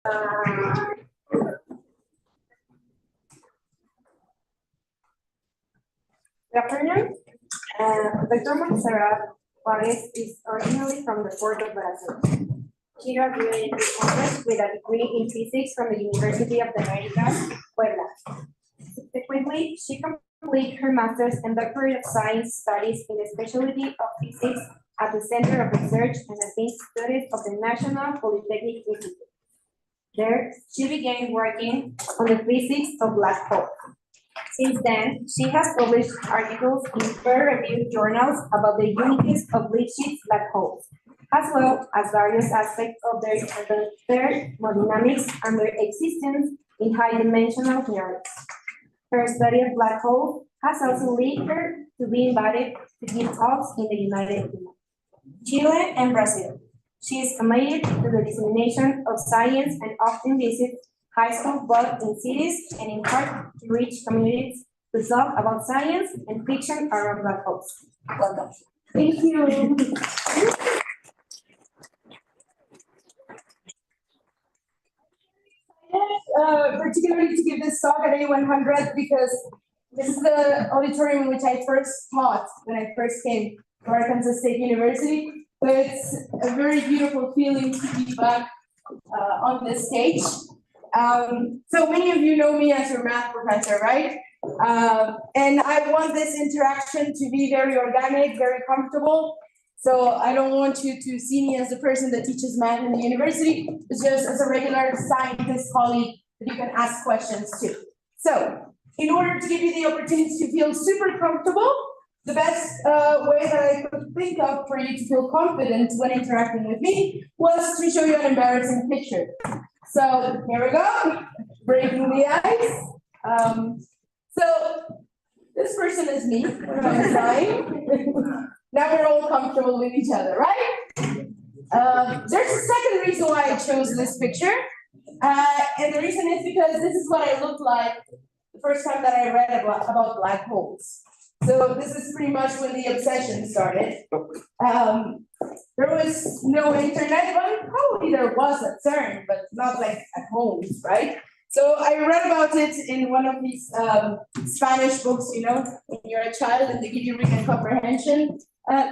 Good afternoon. Dr. Montserrat Juárez is originally from the port of Brazil. She graduated with a degree in physics from the University of the Americas, Puebla. Subsequently, she completed her master's and doctorate of science studies in the specialty of physics at the Center of Research and Advanced Studies of the National Polytechnic Institute. There, she began working on the physics of black holes. Since then, she has published articles in peer-reviewed journals about the uniqueness of Lipschitz black holes, as well as various aspects of their thermodynamics and their existence in high-dimensional universe. Her study of black holes has also led her to be invited to give talks in the United Kingdom, Chile, and Brazil. She is committed to the dissemination of science and often visits high school both in cities and in part to reach communities to talk about science and fiction around black holes. Welcome. Thank you. Particularly to give this talk at A100 because this is the auditorium in which I first taught when I first came to Arkansas State University. So it's a very beautiful feeling to be back on this stage. So many of you know me as your math professor, right? And I want this interaction to be very organic, very comfortable. So I don't want you to see me as the person that teaches math in the university, it's just as a regular scientist colleague that you can ask questions to. So in order to give you the opportunity to feel super comfortable, the best way that I could think of for you to feel confident when interacting with me was to show you an embarrassing picture. So here we go, breaking the ice. So this person is me when I'm crying. Now we're all comfortable with each other, right? There's a second reason why I chose this picture. And the reason is because this is what I looked like the first time that I read about black holes. So this is pretty much when the obsession started. There was no internet, well, probably there was at CERN, but not like at home, right? So I read about it in one of these Spanish books, you know, when you're a child and they give you reading comprehension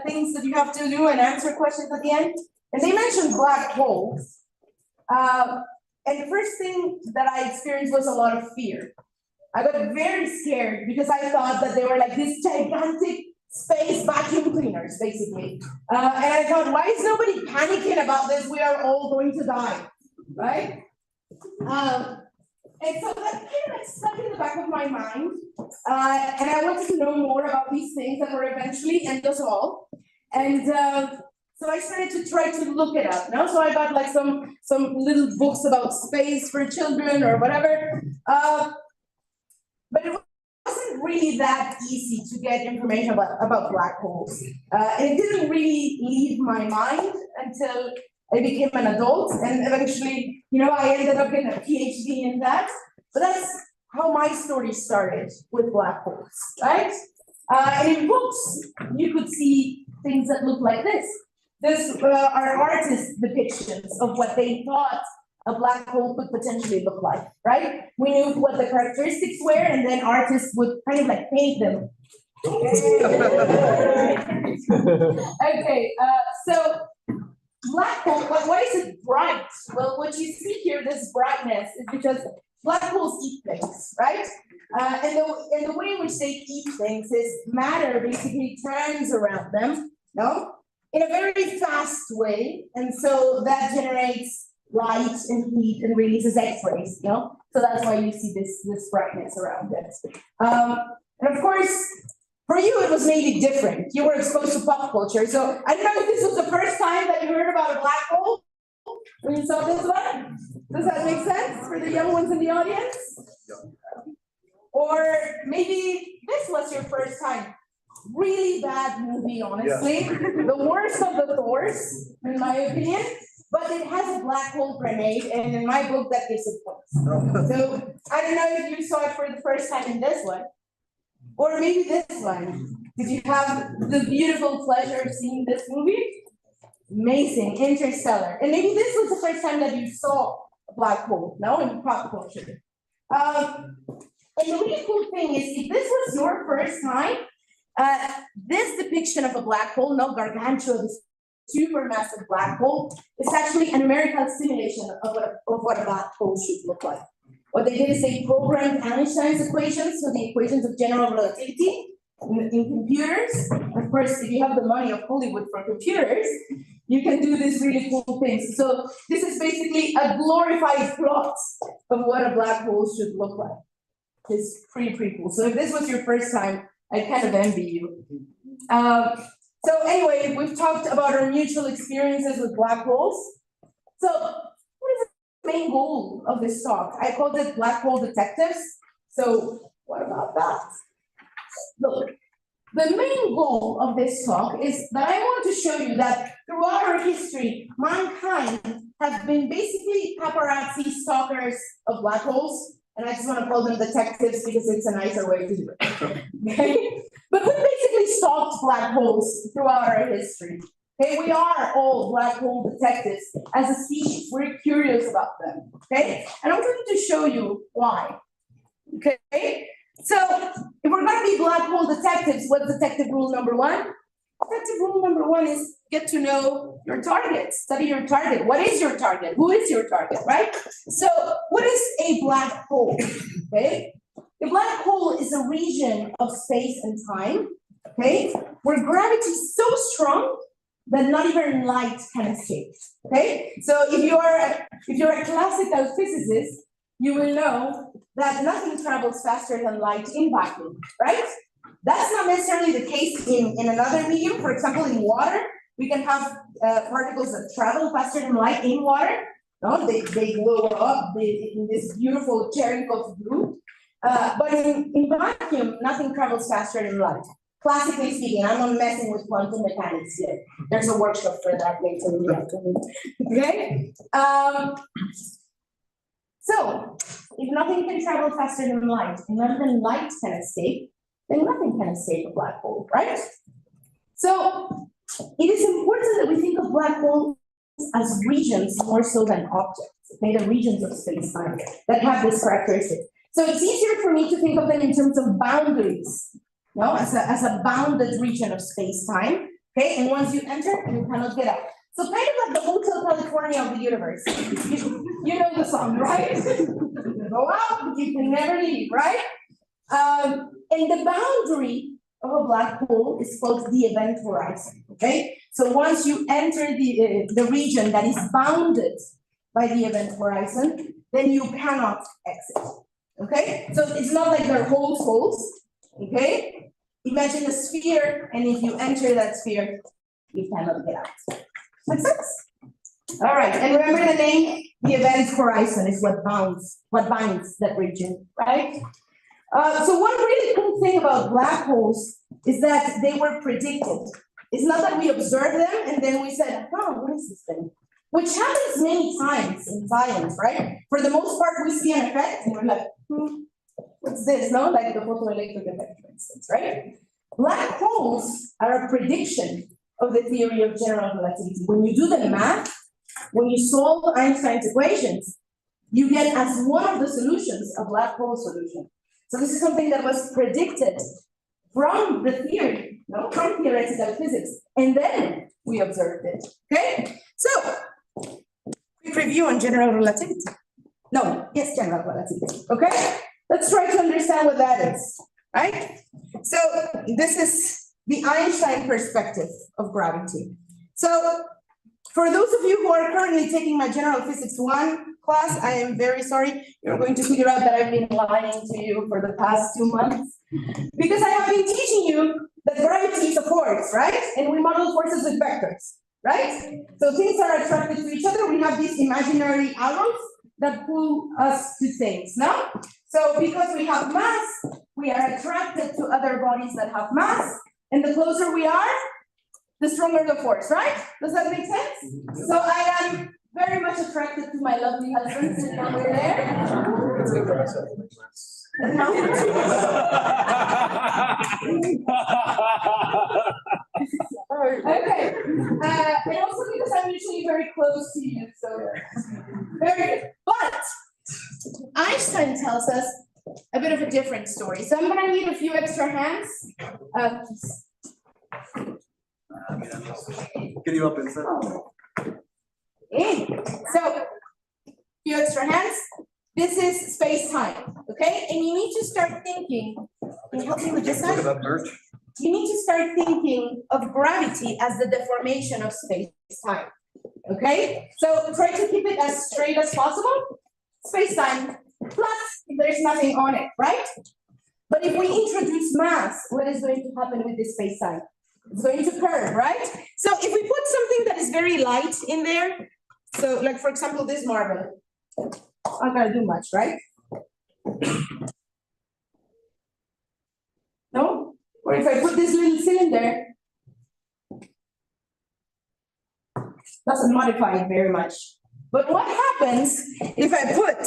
things that you have to do and answer questions at the end. And they mentioned black holes. And the first thing that I experienced was a lot of fear. I got very scared because I thought that they were like these gigantic space vacuum cleaners, basically. And I thought, why is nobody panicking about this? We are all going to die, right? And so that kind of stuck in the back of my mind. And I wanted to know more about these things that were eventually end us all. And so I started to try to look it up. No? So I got like some little books about space for children or whatever. But it wasn't really that easy to get information about black holes. And it didn't really leave my mind until I became an adult, and eventually, you know, I ended up getting a PhD in that. But that's how my story started with black holes, right? And in books, you could see things that look like this. These are artists' depictions of what they thought a black hole could potentially look like, right? We knew what the characteristics were, and then artists would kind of like paint them. Okay, so black hole, why is it bright? Well, what you see here, this brightness, is because black holes eat things, right? And the way in which they eat things is matter basically turns around them, no? In a very fast way, and so that generates light and heat and releases X-rays, you know? So that's why you see this brightness around it. And of course, for you, it was maybe different. You were exposed to pop culture. So I don't know if this was the first time that you heard about a black hole when you saw this one. Does that make sense for the young ones in the audience? Or maybe this was your first time. Really bad movie, honestly. Yeah. The worst of the Thors, in my opinion. But it has a black hole grenade, and in my book, that gives it points. So I don't know if you saw it for the first time in this one, or maybe this one. Did you have the beautiful pleasure of seeing this movie? Amazing, Interstellar. And maybe this was the first time that you saw black hole, no, in pop culture. And the really cool thing is, if this was your first time, this depiction of a black hole, no, gargantuan, this supermassive black hole, is actually a numerical simulation of what a black hole should look like. What they did is they programmed Einstein's equations, so the equations of general relativity, in computers. Of course, if you have the money of Hollywood for computers, you can do these really cool things. So this is basically a glorified plot of what a black hole should look like. It's pretty cool. So if this was your first time, I kind of envy you. So anyway, we've talked about our mutual experiences with black holes. So what is the main goal of this talk? I called it Black Hole Detectives. So what about that? Look, the main goal of this talk is that I want to show you that throughout our history, mankind has been basically paparazzi stalkers of black holes, and I just want to call them detectives because it's a nicer way to do it. Okay? But we basically stalked black holes throughout our history. Okay, we are all black hole detectives as a species. We're curious about them. Okay, and I'm going to show you why. Okay. So, if we're going to be black hole detectives, what's detective rule number one? Detective rule number one is get to know your target, study your target. What is your target? Who is your target, right? So, what is a black hole? Okay, a black hole is a region of space and time, okay, where gravity is so strong that not even light can escape. Okay, so if you're a classical physicist, you will know that nothing travels faster than light in vacuum, right? That's not necessarily the case in another medium. For example, in water, we can have particles that travel faster than light in water. No, they blow up in this beautiful Cherenkov blue. But in vacuum, nothing travels faster than light. Classically speaking, I'm not messing with quantum mechanics yet. There's a workshop for that later in the afternoon. Okay? So, if nothing can travel faster than light, and none than light can escape, then nothing can escape a black hole, right? So, it is important that we think of black holes as regions more so than objects, okay, the regions of space-time that have this characteristic. So it's easier for me to think of them in terms of boundaries, no, as a bounded region of space-time, okay, and once you enter, you cannot get out. So kind of like the Hotel California of the universe. You know the song, right? You go out, you can never leave, right? And the boundary of a black hole is called the event horizon, okay? So once you enter the region that is bounded by the event horizon, then you cannot exit, okay? So it's not like they're holes, okay? Imagine a sphere, and if you enter that sphere, you cannot get out. Makes sense? All right, and remember the name, the event horizon is what binds that region, right? So one really cool thing about black holes is that they were predicted. It's not that we observed them and then we said, oh, what is this thing? Which happens many times in science, right? For the most part, we see an effect and we're like, what's this? No, like the photoelectric effect, for instance, right? Black holes are a prediction of the theory of general relativity. When you do the math, when you solve Einstein's equations, you get as one of the solutions a black hole solution. So this is something that was predicted from the theory, no, from theoretical physics, and then we observed it. Okay? So, quick review on general relativity. No, yes, general relativity. Okay? Let's try to understand what that is. Right? So this is the Einstein perspective of gravity. So for those of you who are currently taking my General Physics 1 class, I am very sorry. You're going to figure out that I've been lying to you for the past 2 months. Because I have been teaching you that gravity is a force, right? And we model forces with vectors, right? So things are attracted to each other. We have these imaginary arrows that pull us to things, no? So because we have mass, we are attracted to other bodies that have mass. And the closer we are, the stronger the force, right? Does that make sense? So I am very much attracted to my lovely husband sitting over there. Okay. And also because I'm usually very close to you, so very good. But Einstein tells us a bit of a different story. So I'm gonna need a few extra hands. So, few extra hands. This is space-time, okay? And you need to start thinking, can you help me with this side? You need to start thinking of gravity as the deformation of space-time, okay? So try to keep it as straight as possible. Space-time plus there's nothing on it, right? But if we introduce mass, what is going to happen with this space-time? It's going to curve, right? So if we put something that is very light in there, so like for example, this marble, I'm not gonna do much, right? No? Or if I put this little cylinder, doesn't modify it very much. But what happens if I put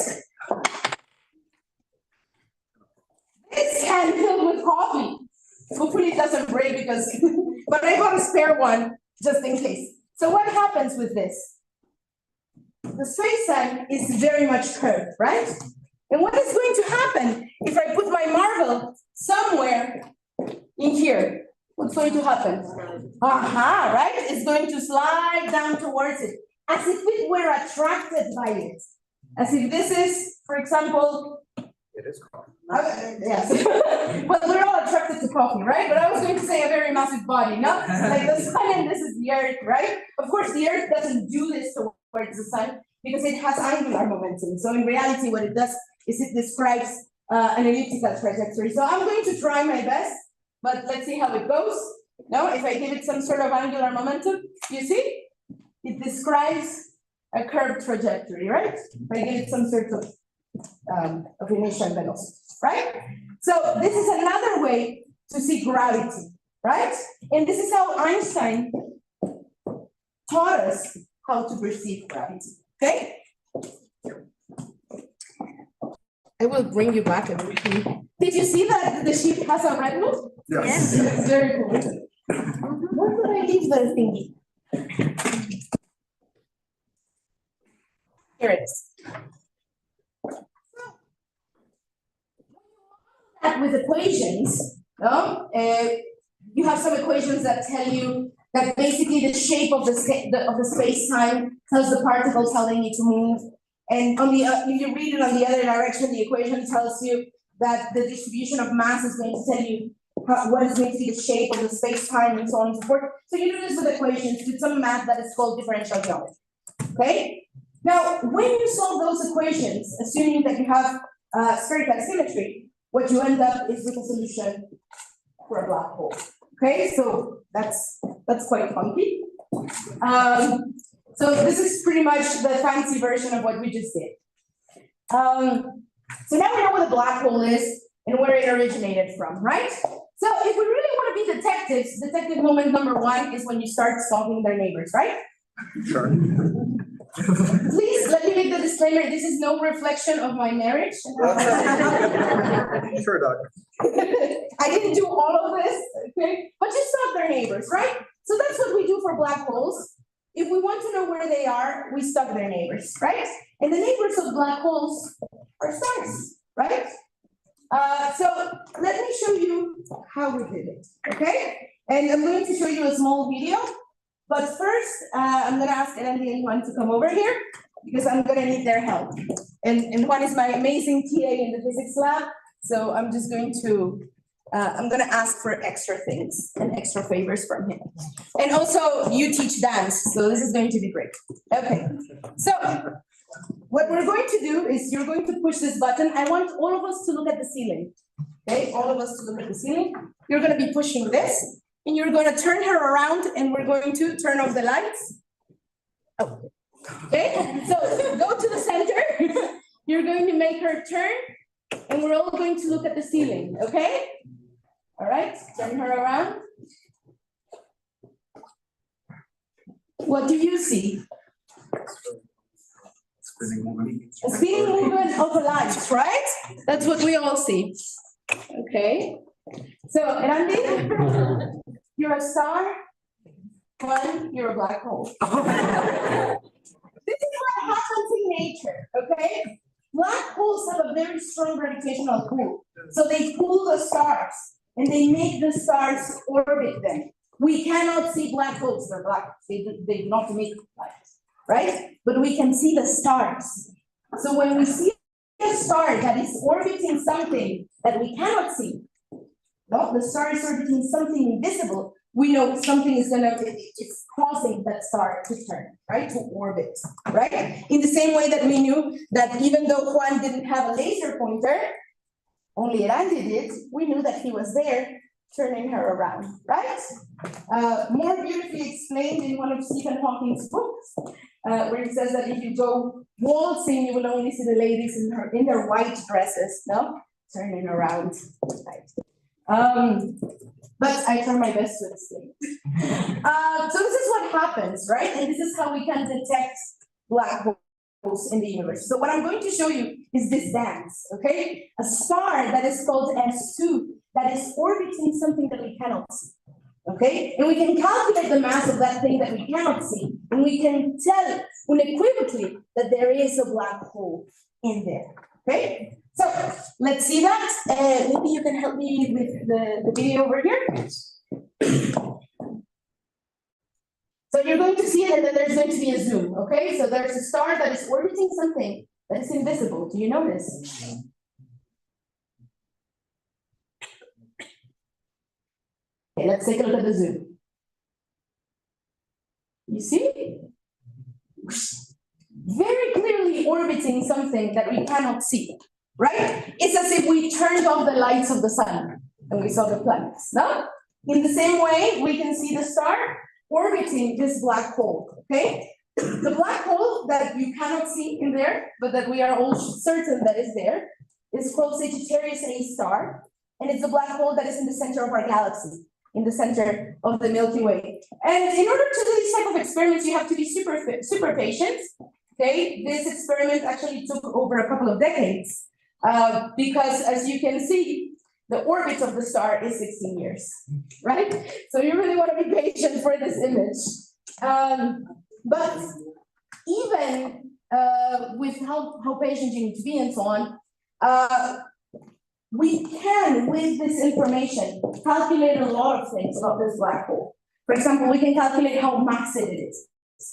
this can filled with coffee? Hopefully it doesn't break because, but I bought a spare one just in case. So what happens with this? The space-time is very much curved, right? And what is going to happen if I put my marble somewhere in here? What's going to happen? Aha, right? It's going to slide down towards it, as if it were attracted by it. As if this is, for example, It is coffee. yes. Well, we're all attracted to coffee, right? But I was going to say a very massive body, no? Like the sun and this is the earth, right? Of course, the earth doesn't do this towards the sun because it has angular momentum. So in reality, what it does is it describes an elliptical trajectory. So I'm going to try my best, but let's see how it goes. No, if I give it some sort of angular momentum, you see? It describes a curved trajectory, right? If I give it some sort of initial velocity, right? So this is another way to see gravity, right? And this is how Einstein taught us how to perceive gravity, okay? I will bring you back everything. Did you see that the ship has a red nose? Yes. It's very cool. Where did I leave the thingy? Here it is. With equations, no? You have some equations that tell you that basically the shape of the space-time tells the particles how they need to move. And on the if you read it on the other direction, the equation tells you that the distribution of mass is going to tell you what is going to be the shape of the space-time and so on and so forth. So you do this with equations, with some math that is called differential geometry. Okay? Now, when you solve those equations, assuming that you have spherical symmetry, what you end up is with a solution for a black hole. Okay, so that's quite funky. So this is pretty much the fancy version of what we just did. So now we know what a black hole is and where it originated from, right? So if we really want to be detectives, detective moment number one is when you start stalking their neighbors, right? Sure. Please let me make the disclaimer, this is no reflection of my marriage. Sure, Doc. I didn't do all of this, okay? But you stalk their neighbors, right? So that's what we do for black holes. If we want to know where they are, we stalk their neighbors, right? And the neighbors of black holes are stars, right? So let me show you how we did it, okay? And I'm going to show you a small video. But first, I'm going to ask Andy and Juan to come over here because I'm going to need their help. And Juan is my amazing TA in the physics lab. So I'm just going to, I'm going to ask for extra things and extra favors from him. And also, you teach dance, so this is going to be great. Okay, so what we're going to do is you're going to push this button. I want all of us to look at the ceiling. Okay, all of us to look at the ceiling. You're going to be pushing this. And you're going to turn her around and we're going to turn off the lights. Oh. Okay, so go to the center. You're going to make her turn and we're all going to look at the ceiling, okay? All right, turn her around. What do you see? Spinning movement. A spinning movement of the lights, right? That's what we all see. Okay, so Randy? You're a star, Juan, you're a black hole. This is what happens in nature, okay? Black holes have a very strong gravitational pull. So they pull the stars and they make the stars orbit them. We cannot see black holes, they're black, they do not emit light, right? But we can see the stars. So when we see a star that is orbiting something that we cannot see, no, the star is orbiting something invisible, we know something is it's causing that star to turn, right, to orbit, right? In the same way that we knew that even though Juan didn't have a laser pointer, only Randy did, we knew that he was there turning her around, right? More beautifully explained in one of Stephen Hawking's books, where he says that if you go waltzing, you will only see the ladies in their white dresses, no? Turning around, right? But I try my best to explain. So this is what happens, right? And this is how we can detect black holes in the universe. So what I'm going to show you is this dance, okay? A star that is called S2 that is orbiting something that we cannot see, okay? And we can calculate the mass of that thing that we cannot see, and we can tell unequivocally that there is a black hole in there, okay? So let's see that. Maybe you can help me with the video over here. So you're going to see it, and then there's going to be a zoom, okay? So there's a star that is orbiting something that is invisible. Do you notice? Okay, let's take a look at the zoom. You see? Very clearly orbiting something that we cannot see, right? It's as if we turned off the lights of the sun and we saw the planets, no? In the same way, we can see the star orbiting this black hole, okay? The black hole that you cannot see in there, but that we are all certain that is there, is called Sagittarius A star, and it's a black hole that is in the center of our galaxy, in the center of the Milky Way. And in order to do these type of experiments, you have to be super patient, okay? This experiment actually took over a couple of decades, because as you can see, the orbit of the star is 16 years, right? So you really want to be patient for this image. But even with how patient you need to be and so on, we can, with this information, calculate a lot of things about this black hole. For example, we can calculate how massive it is,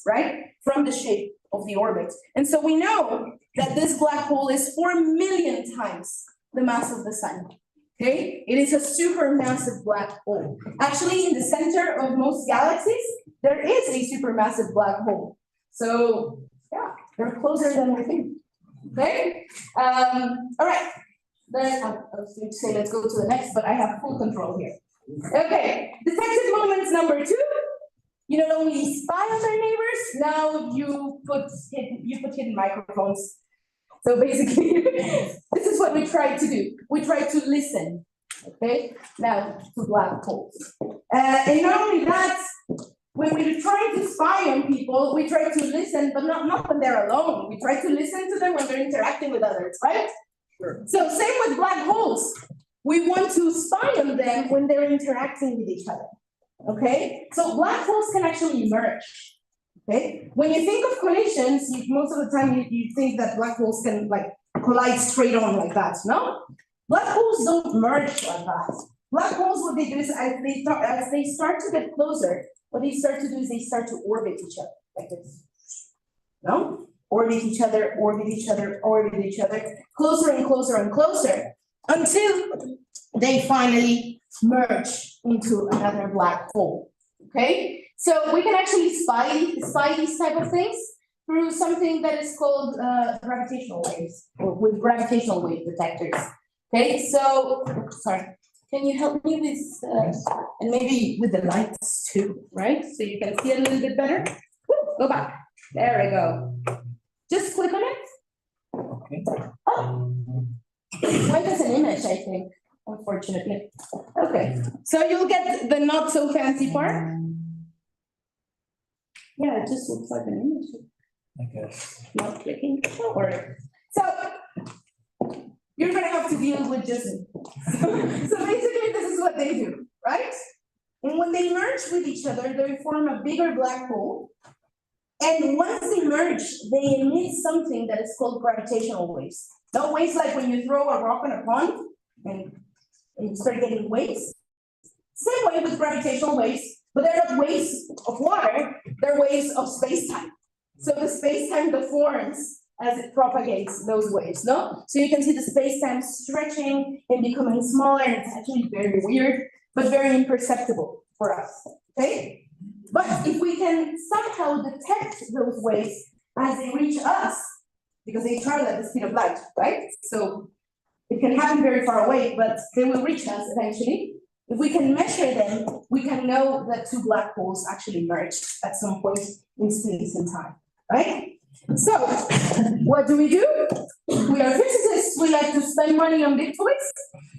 right? From the shape of the orbit. And so we know that this black hole is 4 million times the mass of the sun. Okay, it is a supermassive black hole. Actually, in the center of most galaxies, there is a supermassive black hole. So, yeah, they're closer than we think. Okay, all right. Then I was going to say let's go to the next, but I have full control here. Okay, detective moments number 2. You not only spy on their neighbors, now you put hidden microphones. So basically, this is what we try to do. We try to listen, okay? Now, to black holes. And not only that, when we're trying to spy on people, we try to listen, but not when they're alone. We try to listen to them when they're interacting with others, right? Sure. So same with black holes. We want to spy on them when they're interacting with each other, okay? So black holes can actually merge. Okay, when you think of collisions, most of the time you think that black holes can like collide straight on like that. No, black holes don't merge like that. Black holes, what they do is as they start to get closer, what they start to do is they start to orbit each other like this. No, orbit each other, orbit each other, orbit each other, closer and closer and closer until they finally merge into another black hole. Okay. So we can actually spy these type of things through something that is called gravitational waves, or with gravitational wave detectors. Okay, so sorry, can you help me with and maybe with the lights too, right? So you can see a little bit better. Woo, go back. There we go. Just click on it. Okay. Oh. Went as an image, I think. Unfortunately. Okay, so you'll get the not so fancy part. Yeah, it just looks like an image. I guess. Not clicking. Don't worry. So you're gonna have to deal with just. So basically, this is what they do, right? And when they merge with each other, they form a bigger black hole. And once they merge, they emit something that is called gravitational waves. Not waves like when you throw a rock on a pond and you start getting waves. Same way with gravitational waves, but they're not waves of water, they're waves of space-time. So the space-time deforms as it propagates those waves, no? So you can see the space-time stretching and becoming smaller, and it's actually very weird, but very imperceptible for us, okay? But if we can somehow detect those waves as they reach us, because they travel at the speed of light, right? So it can happen very far away, but they will reach us eventually. If we can measure them, we can know that two black holes actually merge at some point in space and time, right? So what do? We are physicists, we like to spend money on big toys.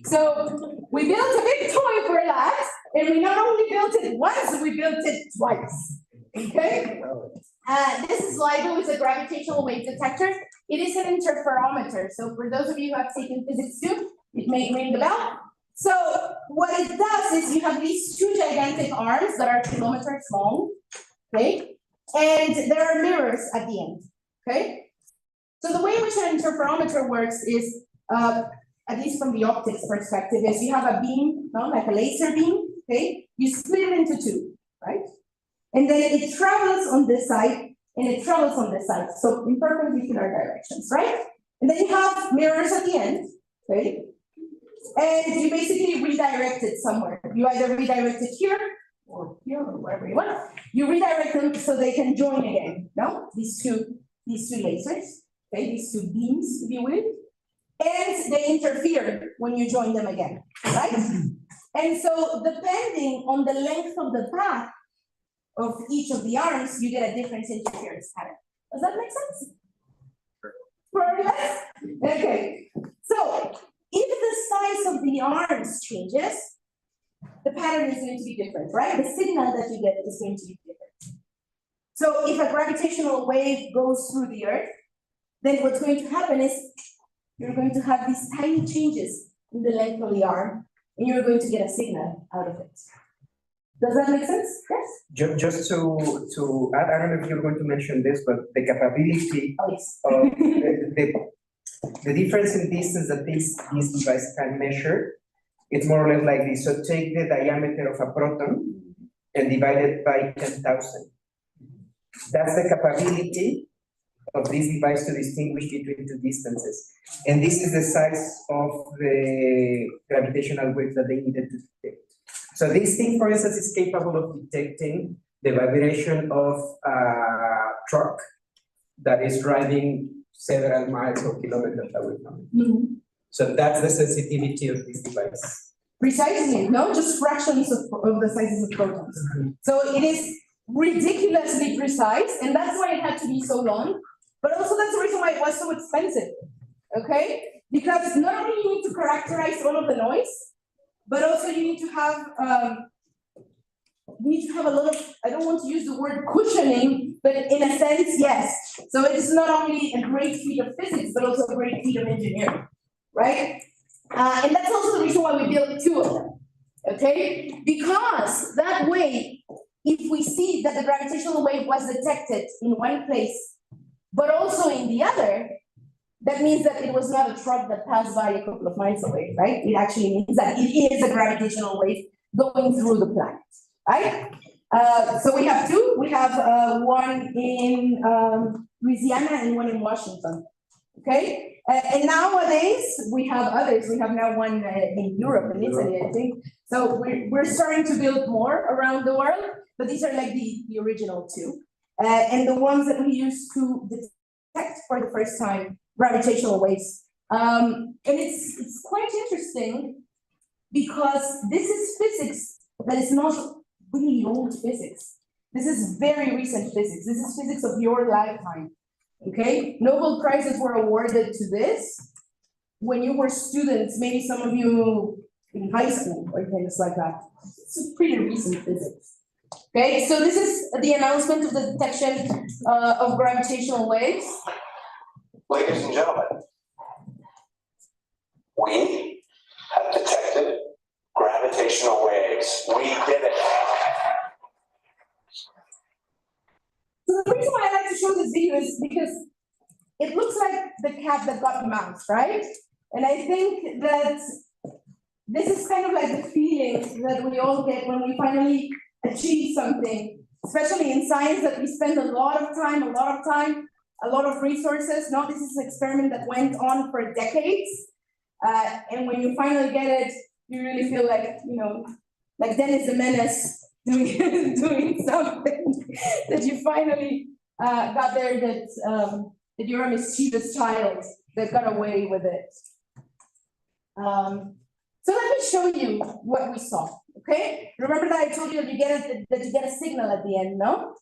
So we built a big toy for that, and we not only built it once, we built it twice, okay? This is LIGO, is a gravitational wave detector. It is an interferometer. So for those of you who have taken physics too, it may ring the bell. So what it does is you have these two gigantic arms that are kilometers long, okay? And there are mirrors at the end, okay? So the way in which an interferometer works is, at least from the optics perspective, is you have a beam, no, like a laser beam, okay? You split it into two, right? And then it travels on this side, and it travels on this side. So in perpendicular directions, right? And then you have mirrors at the end, okay? And you basically redirect it somewhere. You either redirect it here or wherever you want. You redirect them so they can join again. No, these two lasers, okay, these two beams, if you will, and they interfere when you join them again, right? And so depending on the length of the path of each of the arms, you get a different interference pattern. Does that make sense? More or less? Okay. So if the size of the arms changes, the pattern is going to be different, right? The signal that you get is going to be different. So if a gravitational wave goes through the Earth, then what's going to happen is you're going to have these tiny changes in the length of the arm, and you're going to get a signal out of it. Does that make sense? Yes? Just to add, I don't know if you're going to mention this, but the capability Oh, yes. of the difference in distance that this device can measure, it's more or less like this. So take the diameter of a proton and divide it by 10,000. That's the capability of this device to distinguish between two distances. And this is the size of the gravitational wave that they needed to detect. So this thing, for instance, is capable of detecting the vibration of a truck that is driving several miles or kilometers away from it. So that's the sensitivity of this device. Precisely, no, just fractions of the sizes of protons. So it is ridiculously precise, and that's why it had to be so long. But also that's the reason why it was so expensive. Okay, because not only you need to characterize all of the noise, but also you need to have a lot of, I don't want to use the word cushioning, but in a sense, yes. So it's not only a great feat of physics, but also a great feat of engineering, right? And that's also the reason why we built two of them, okay? Because that way, if we see that the gravitational wave was detected in one place, but also in the other, that means that it was not a truck that passed by a couple of miles away, right? It actually means that it is a gravitational wave going through the planet, right? So we have two. We have one in Louisiana and one in Washington, okay? And nowadays, we have others. We have now one in Europe and Italy, I think. So we're starting to build more around the world, but these are like the original two. And the ones that we used to detect for the first time gravitational waves. And it's quite interesting because this is physics that is not really old physics. This is very recent physics. This is physics of your lifetime, okay? Nobel Prizes were awarded to this when you were students, maybe some of you in high school or things like that. It's pretty recent physics. Okay, so this is the announcement of the detection of gravitational waves. Ladies and gentlemen, we have detected gravitational waves. We did it. So the reason why I because it looks like the cat that got the mouse, right? And I think that this is kind of like the feeling that we all get when we finally achieve something, especially in science that we spend a lot of time, a lot of resources. No, this is an experiment that went on for decades. And when you finally get it, you really feel like, like Dennis the Menace doing something that you finally got there, that you're a mischievous child that got away with it. So let me show you what we saw, okay? Remember that I told you that you get a signal at the end, no?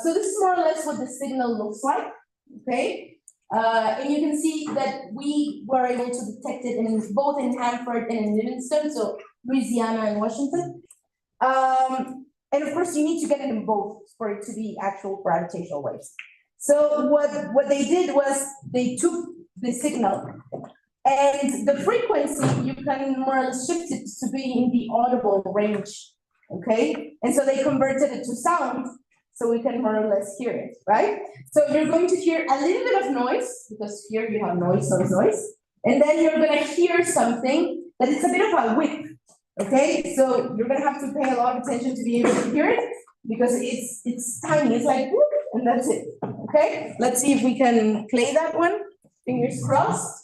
So this is more or less what the signal looks like, okay? And you can see that we were able to detect it both in Hanford and in Livingston, so Louisiana and Washington. And of course, you need to get it in both for it to be actual gravitational waves. So what they did was they took the signal, and the frequency, you can more or less shift it to be in the audible range, okay? And so they converted it to sound, so we can more or less hear it, right? So you're going to hear a little bit of noise, because here you have noise. And then you're gonna hear something that is a bit of a whip, okay? So you're gonna have to pay a lot of attention to be able to hear it, because it's tiny, it's like whoop, and that's it, okay? Let's see if we can play that one, fingers crossed.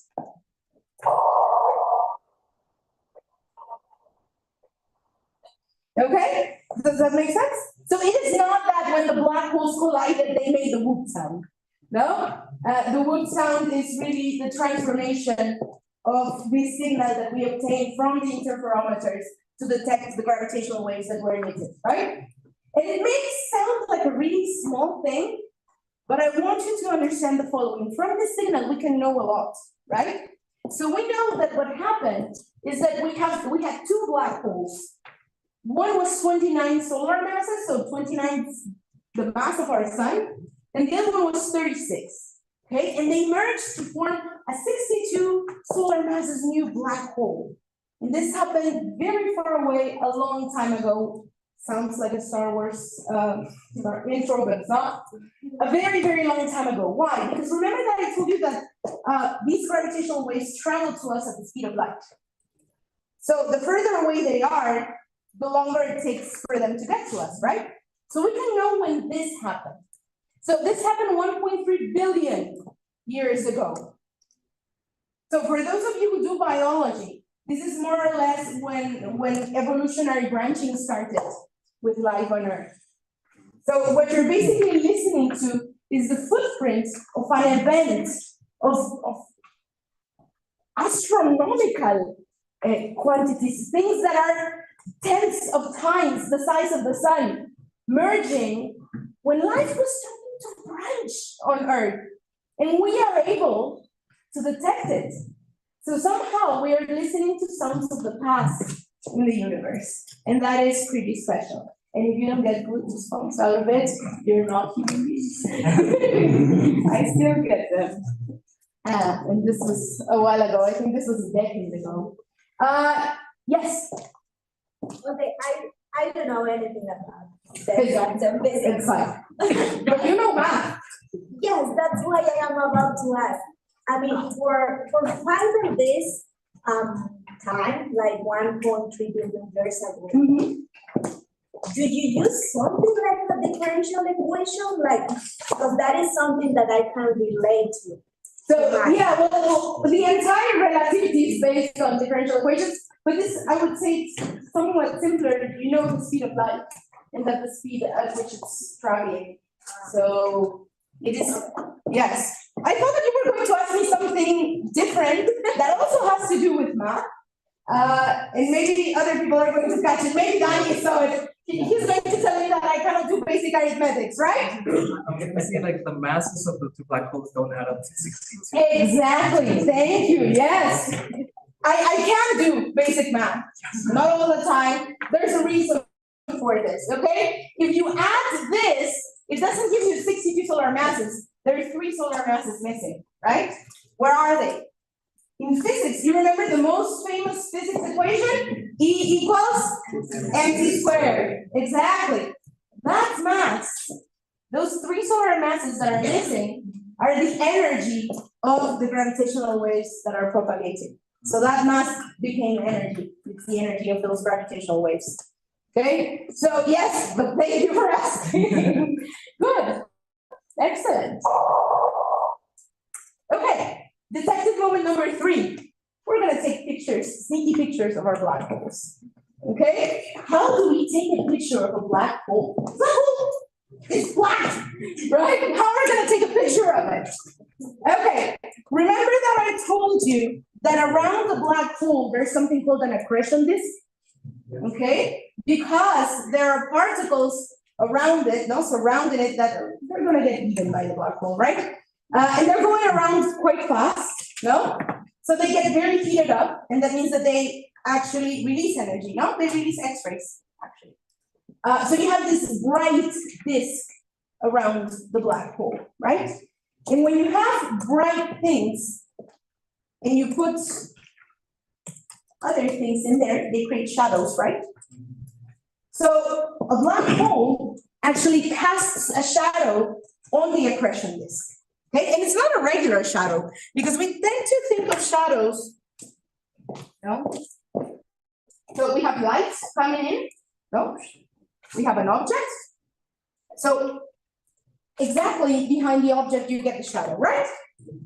Okay, does that make sense? So it is not that when the black holes collided, they made the whoop sound. No, the whoop sound is really the transformation of this signal that we obtained from the interferometers to detect the gravitational waves that were emitted, right? And it may sound like a really small thing, but I want you to understand the following. From this signal, we can know a lot, right? So we know that what happened is that we had two black holes. One was 29 solar masses, so 29 is the mass of our sun, and the other one was 36, okay? And they merged to form a 62 solar masses new black hole. And this happened very far away, a long time ago. Sounds like a Star Wars intro, but it's not. A very, very long time ago. Why? Because remember that I told you that these gravitational waves travel to us at the speed of light. So the further away they are, the longer it takes for them to get to us, right? So we can know when this happened. So this happened 1.3 billion years ago. So for those of you who do biology, this is more or less when evolutionary branching started with life on Earth. So what you're basically listening to is the footprint of an event of astronomical quantities, things that are tenths of times the size of the sun, merging when life was starting to branch on Earth. And we are able to detect it. So somehow we are listening to sounds of the past in the universe. And that is pretty special. And if you don't get good response out of it, you're not human beings. I still get them. And this was a while ago. I think this was a decade ago. Yes. Okay, I don't know anything about physics. It's fine. But you know math. Yes, that's why I am about to ask. I mean, for finding this time, like 1.3 billion years ago, do you use something like a differential equation? Like, because that is something that I can relate to. So yeah, well, the entire relativity is based on differential equations, but this, I would say, it's somewhat simpler. You know the speed of light, and that the speed at which it's traveling. So it is, yes. I thought that you were going to ask me something different that also has to do with math. And maybe other people are going to catch it. Maybe Danny saw it. He's going to tell me that I cannot do basic arithmetics, right? I see like the masses of the two black holes don't add up to 62. Exactly. Thank you. Yes. I can do basic math. Not all the time. There's a reason for this, okay? If you add this, it doesn't give you 62 solar masses. There are 3 solar masses missing, right? Where are they? In physics, you remember the most famous physics equation? E equals mc squared. Exactly. That's mass. Those three solar masses that are missing are the energy of the gravitational waves that are propagating. So that mass became energy. It's the energy of those gravitational waves. Okay, so yes, but thank you for asking. Good, excellent. Okay, detective moment number 3. We're gonna take pictures, sneaky pictures of our black holes. Okay, how do we take a picture of a black hole? Black hole is black, right? How are we gonna take a picture of it? Okay, remember that I told you that around the black hole, there's something called an accretion disk, okay? Because there are particles around it, no, surrounding it, that they're gonna get eaten by the black hole, right? And they're going around quite fast, no? So they get very heated up, and that means that they actually release energy, no? They release X-rays, actually. So you have this bright disk around the black hole, right? And when you have bright things, and you put other things in there, they create shadows, right? So a black hole actually casts a shadow on the accretion disk. Okay, and it's not a regular shadow, because we tend to think of shadows, no? So we have light coming in, no? We have an object. So exactly behind the object, you get the shadow, right?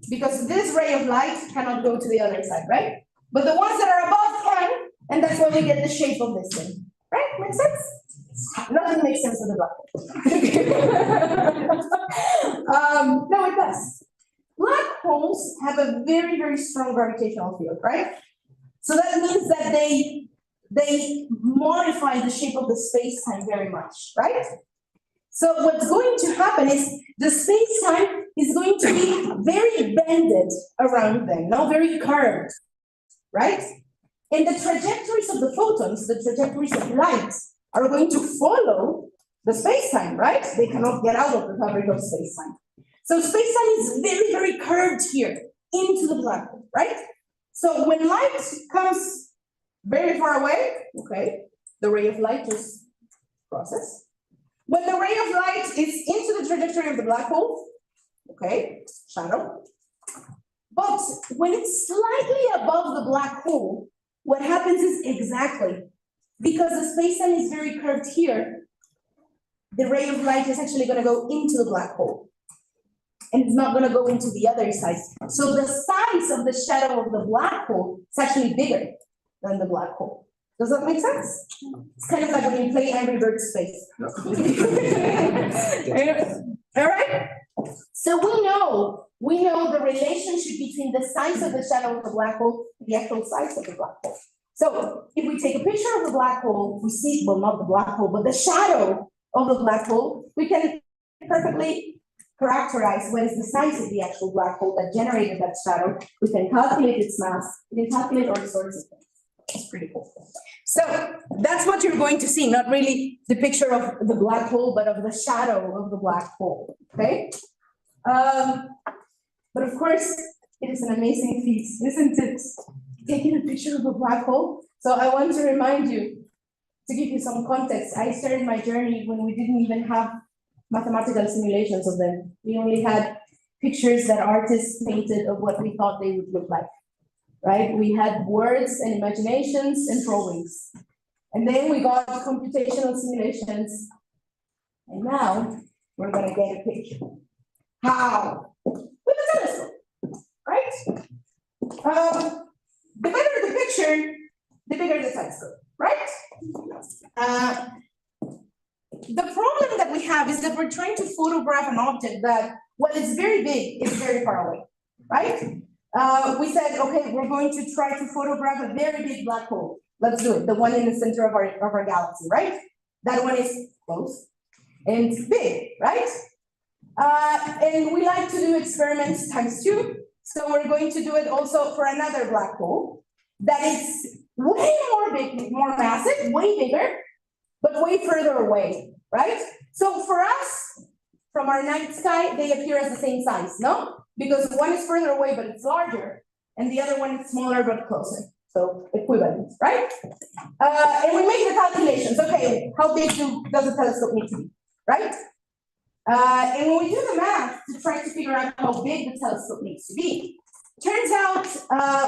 Because this ray of light cannot go to the other side, right? But the ones that are above can, and that's why we get the shape of this thing, right? Makes sense? Nothing makes sense with the black hole. No, it does. Black holes have a very, very strong gravitational field, right? So that means that they modify the shape of the space-time very much, right? So what's going to happen is the space-time is going to be very bended around them, not very curved, right? And the trajectories of the photons, the trajectories of light, are going to follow the space-time, right? They cannot get out of the fabric of space-time. So space-time is very, very curved here into the black hole, right? So when light comes very far away, okay, the ray of light just crosses. When the ray of light is into the trajectory of the black hole, okay, shadow. But when it's slightly above the black hole, what happens is exactly, because the space-time is very curved here, the ray of light is actually going to go into the black hole. And it's not going to go into the other side. So the size of the shadow of the black hole is actually bigger than the black hole. Does that make sense? It's kind of like when you play Angry Birds Space. All right? So we know the relationship between the size of the shadow of the black hole and the actual size of the black hole. So if we take a picture of the black hole, we see, well, not the black hole, but the shadow of the black hole, we can perfectly characterize what is the size of the actual black hole that generated that shadow. We can calculate its mass, we can calculate all sorts of things. It's pretty cool. So that's what you're going to see, not really the picture of the black hole, but of the shadow of the black hole, okay? But of course, it is an amazing feat, isn't it? Taking a picture of a black hole. So I want to remind you, to give you some context, I started my journey when we didn't even have mathematical simulations of them. We only had pictures that artists painted of what we thought they would look like, right? We had words and imaginations and drawings. And then we got computational simulations. And now we're gonna get a picture. How? With a telescope, right? The better the picture, the bigger the telescope, right? The problem that we have is that we're trying to photograph an object that, when it's very big, is very far away, right? We said, okay, we're going to try to photograph a very big black hole. Let's do it, the one in the center of our galaxy, right? That one is close and big, right? And we like to do experiments ×2. So we're going to do it also for another black hole that is way more massive, way bigger, but way further away, right? So for us, from our night sky, they appear as the same size, no? Because one is further away, but it's larger, and the other one is smaller, but closer. So equivalent, right? And we make the calculations. Okay, how big does the telescope need to be, right? And when we do the math to try to figure out how big the telescope needs to be, turns out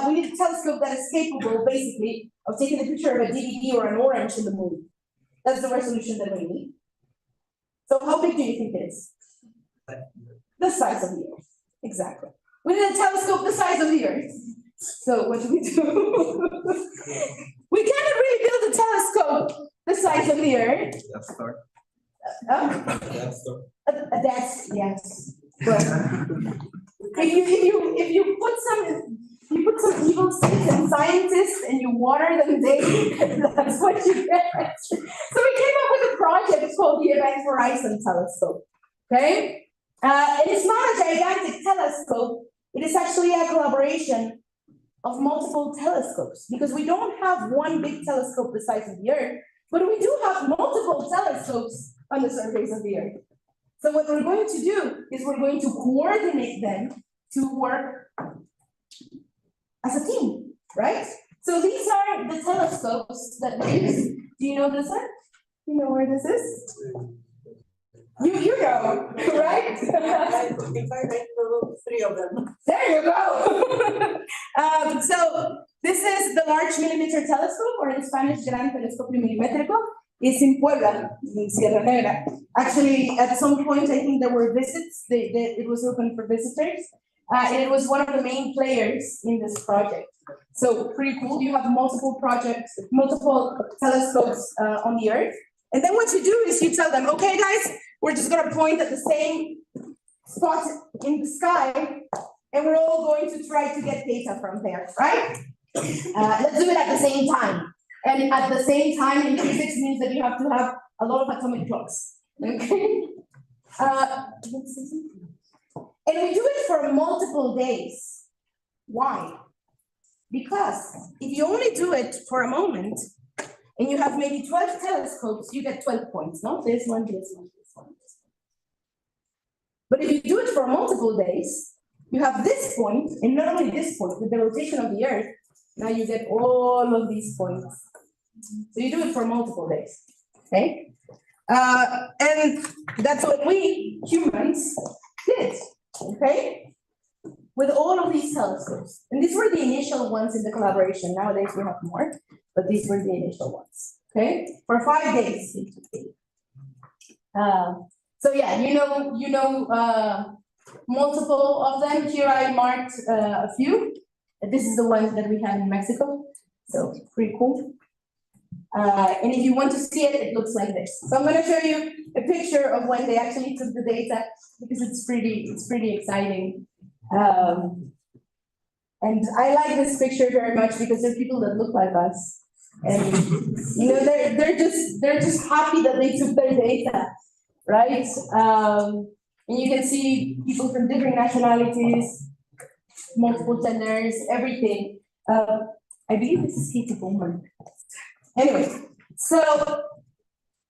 we need a telescope that is capable, basically, of taking a picture of a DVD or an orange in the movie. That's the resolution that we need. So how big do you think it is? The size of the Earth, exactly. We need a telescope the size of the Earth. So what do? We cannot really build a telescope the size of the Earth. Death Star. Death Star. That's, yes. But if you put some evil seeds and scientists and you water them daily, that's what you get. So we came up with a project called the Event Horizon Telescope. Okay? And it's not a gigantic telescope, it is actually a collaboration of multiple telescopes, because we don't have one big telescope the size of the Earth, but we do have multiple telescopes on the surface of the Earth. So what we're going to do is we're going to coordinate them to work as a team, right? So these are the telescopes that we use. Do you know this one? You know where this is? You know, right? If I make the 3 of them. There you go. So this is the Large Millimeter Telescope, or in Spanish, Gran Telescopio Milimétrico. It's in Puebla, in Sierra Negra. Actually, at some point, I think there were visits. It was open for visitors. And it was one of the main players in this project. So pretty cool. You have multiple projects, multiple telescopes on the Earth. And then what you do is you tell them, okay, guys, we're just going to point at the same spot in the sky, and we're all going to try to get data from there, right? Let's do it at the same time. And at the same time in physics means that you have to have a lot of atomic clocks. Okay? And we do it for multiple days. Why? Because if you only do it for a moment, and you have maybe 12 telescopes, you get 12 points, no? This one, this one, this one, this one. But if you do it for multiple days, you have this point, and not only this point, with the rotation of the Earth, now you get all of these points. So you do it for multiple days, okay? And that's what we humans did, okay? With all of these telescopes. And these were the initial ones in the collaboration. Nowadays we have more, but these were the initial ones, okay? For 5 days. So yeah, you know multiple of them. Here I marked a few. This is the one that we have in Mexico. So pretty cool. And if you want to see it, it looks like this. So I'm going to show you a picture of when they actually took the data, because it's pretty exciting. And I like this picture very much because there are people that look like us, and you know they're just happy that they took their data, right? And you can see people from different nationalities, multiple genders, everything. I believe this is Katie Bowman. Anyway, so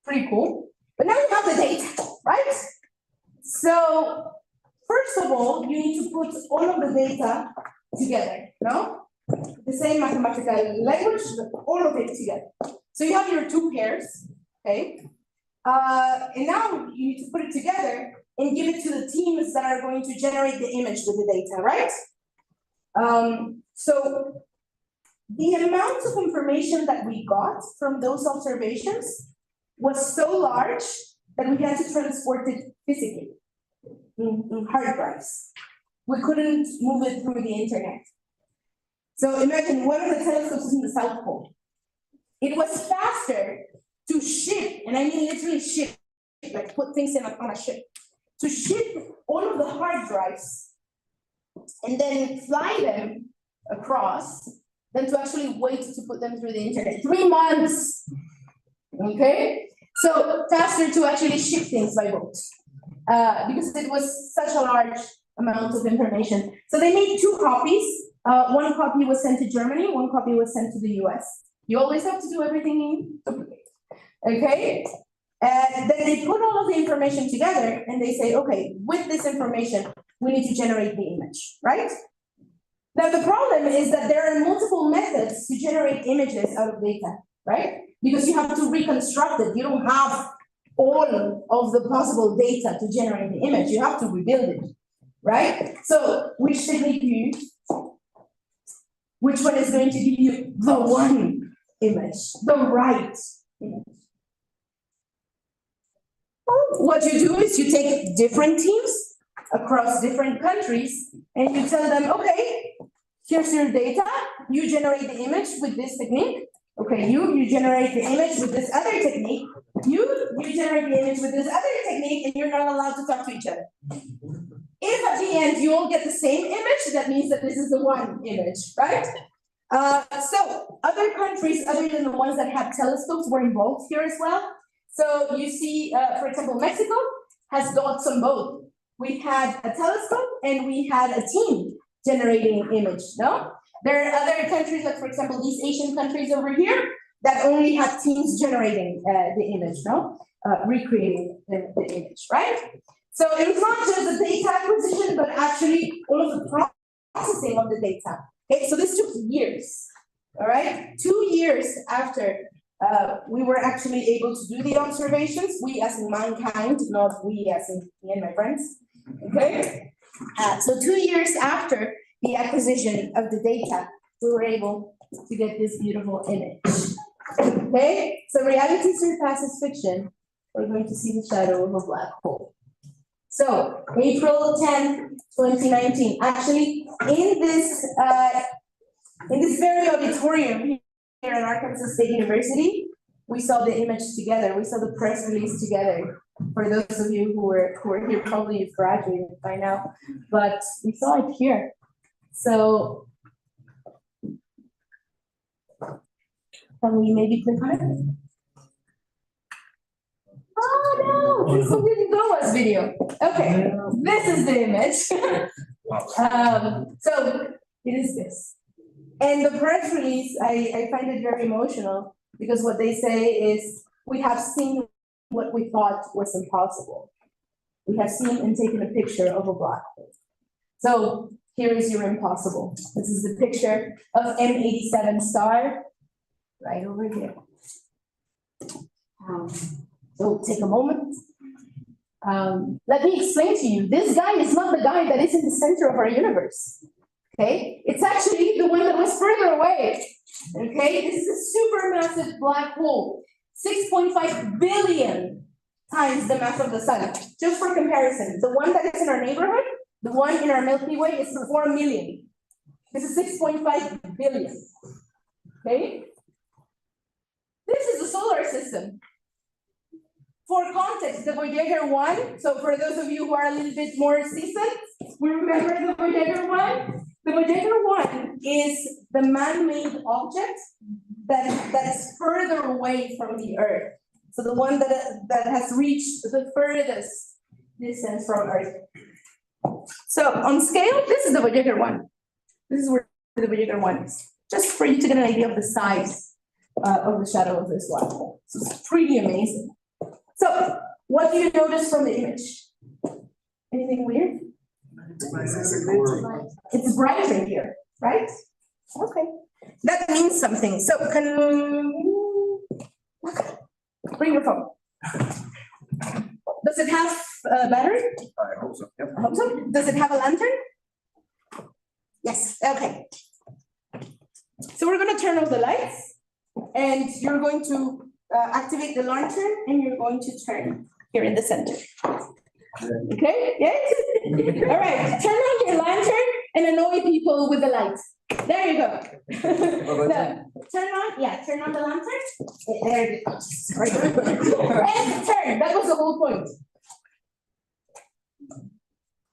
pretty cool. But now you have the data, right? So first of all, you need to put all of the data together, no? The same mathematical language, all of it together. So you have your 2 pairs, okay? And now you need to put it together and give it to the teams that are going to generate the image with the data, right? So the amount of information that we got from those observations was so large that we had to transport it physically in hard drives. We couldn't move it through the internet. So imagine one of the telescopes is in the South Pole. It was faster to ship, and I mean literally ship, like put things on a ship, to ship all of the hard drives and then fly them across, than to actually wait to put them through the internet. 3 months, okay? So faster to actually ship things by boat, because it was such a large amount of information. So they made 2 copies. One copy was sent to Germany, one copy was sent to the US. You always have to do everything in duplicate, okay? And then they put all of the information together and they say, okay, with this information, we need to generate the image, right? Now, the problem is that there are multiple methods to generate images out of data, right? Because you have to reconstruct it. You don't have all of the possible data to generate the image. You have to rebuild it, right? So which technique you use? Which one is going to give you the one image, the right image? What you do is you take different teams across different countries and you tell them, okay, here's your data, you generate the image with this technique. Okay, you generate the image with this other technique. You generate the image with this other technique, and you're not allowed to talk to each other. If at the end you all get the same image, that means that this is the one image, right? So other countries, other than the ones that have telescopes, were involved here as well. So you see, for example, Mexico has dots on both. We had a telescope and we had a team generating an image, no? There are other countries, like for example, these Asian countries over here, that only have teams generating the image, no? Recreating the image, right? So it was not just the data acquisition, but actually all of the processing of the data. Okay, so this took years, all right? 2 years after we were actually able to do the observations, we as in mankind, not we as in me and my friends, okay? So 2 years after the acquisition of the data, we were able to get this beautiful image. Okay, so reality surpasses fiction. We're going to see the shadow of a black hole. So April 10, 2019. Actually, in this very auditorium here at Arkansas State University, we saw the image together. We saw the press release together. For those of you who are here, probably you've graduated by now, but we saw it here. So can we maybe click on it? Oh no, this one didn't go as video. Okay, this is the image. So it is this. And the press release, I find it very emotional because what they say is, we have seen what we thought was impossible. We have seen and taken a picture of a black hole. So here is your impossible. This is the picture of M87 star right over here. So take a moment. Let me explain to you, this guy is not the guy that is in the center of our universe. Okay, it's actually the one that was further away. Okay, this is a supermassive black hole, 6.5 billion times the mass of the sun. Just for comparison, the one that is in our neighborhood, the one in our Milky Way, is 4 million. This is 6.5 billion. Okay, this is the solar system. For context, the Voyager 1, so for those of you who are a little bit more seasoned, we remember the Voyager 1. The Voyager 1 is the man-made object that is further away from the Earth. So the one that has reached the furthest distance from Earth. So on scale, this is the Voyager 1. This is where the Voyager 1 is. Just for you to get an idea of the size of the shadow of this black hole. So it's pretty amazing. So what do you notice from the image? Anything weird? It's brighter here, right? Okay. That means something. So bring your phone. Does it have a battery? I hope so. Yep. I hope so. Does it have a lantern? Yes, okay. So we're gonna turn off the lights and you're going to activate the lantern and you're going to turn here in the center. Okay, yes? All right, turn on your lantern and annoy people with the light. There you go. So, turn on the lantern. There it goes. And turn, that was the whole point.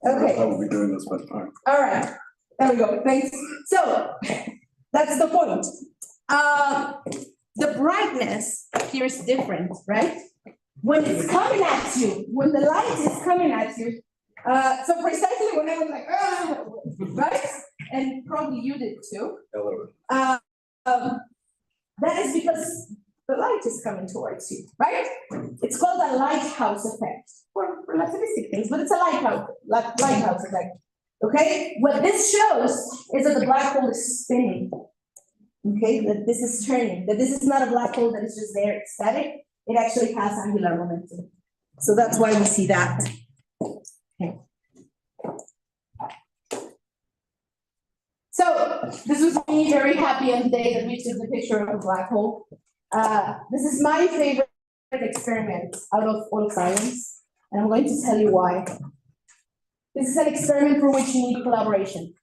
Okay. I will be doing this, but all right. All right, there we go, thanks. So, that's the point. The brightness here is different, right? When it's coming at you, when the light is coming at you, so precisely when I was like, right? And probably you did too. A little bit. That is because the light is coming towards you, right? It's called a lighthouse effect for relativistic things, but it's a lighthouse effect. Okay, what this shows is that the black hole is spinning. Okay, that this is turning, that this is not a black hole that is just there, it's static. it actually has angular momentum. So that's why we see that. Okay. So this was me very happy on the day that we took the picture of a black hole. This is my favorite experiment out of all science, and I'm going to tell you why. This is an experiment for which you need collaboration.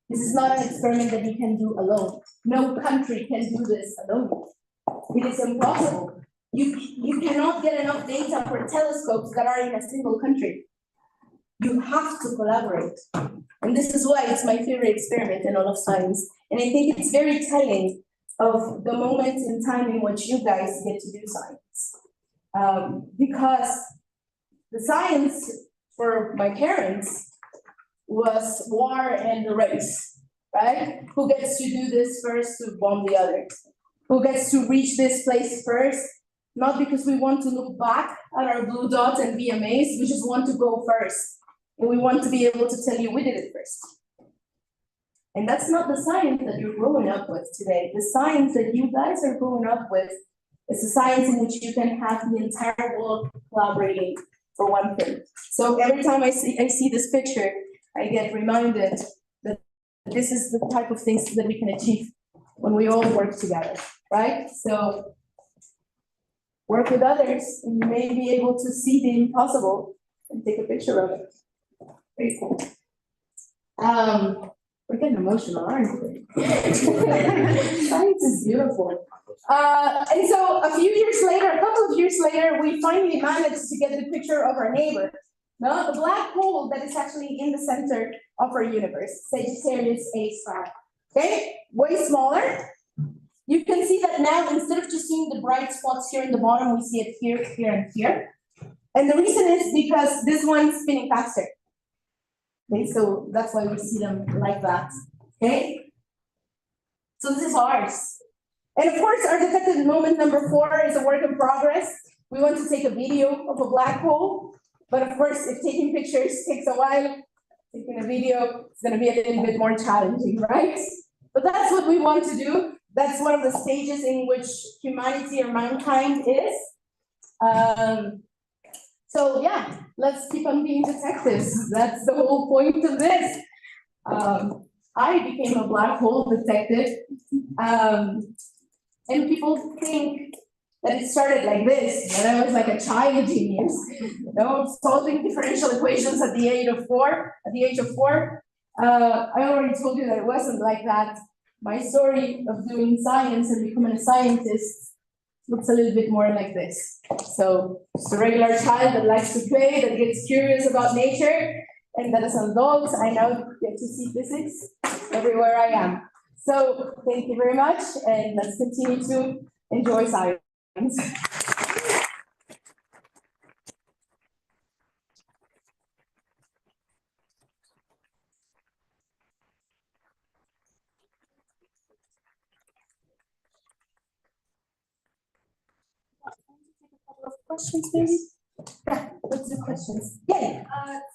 This is not an experiment that you can do alone. No country can do this alone. It is impossible. You cannot get enough data for telescopes that are in a single country. You have to collaborate. And this is why it's my favorite experiment in all of science. And I think it's very telling of the moment in time in which you guys get to do science. Because the science for my parents was war and the race, right? Who gets to do this first to bomb the others? Who gets to reach this place first? Not because we want to look back at our blue dot and be amazed, we just want to go first. And we want to be able to tell you we did it first. And that's not the science that you're growing up with today. The science that you guys are growing up with is a science in which you can have the entire world collaborating for one thing. So every time I see this picture, I get reminded that this is the type of things that we can achieve when we all work together, right? So work with others, and you may be able to see the impossible and take a picture of it. Very cool. We're getting emotional, aren't we? Science is beautiful. And so a couple of years later, we finally managed to get the picture of our neighbor. No, the black hole that is actually in the center of our universe, Sagittarius A*. Okay, way smaller. You can see that now, instead of just seeing the bright spots here in the bottom, we see it here, here, and here. And the reason is because this one's spinning faster. Okay, so that's why we see them like that. Okay, so this is ours. And of course, our detected moment number 4 is a work in progress. We want to take a video of a black hole, but of course, if taking pictures takes a while, taking a video is going to be a little bit more challenging, right? But that's what we want to do. That's one of the stages in which humanity or mankind is. So yeah, let's keep on being detectives. That's the whole point of this. I became a black hole detective. And people think that it started like this, that I was like a child genius, solving differential equations at the age of 4. I already told you that it wasn't like that. My story of doing science and becoming a scientist looks a little bit more like this. So just a regular child that likes to play, that gets curious about nature, and that as an adult, I now get to see physics everywhere I am. So thank you very much, and let's continue to enjoy science. Questions, maybe? Yeah, let's do questions. Yeah.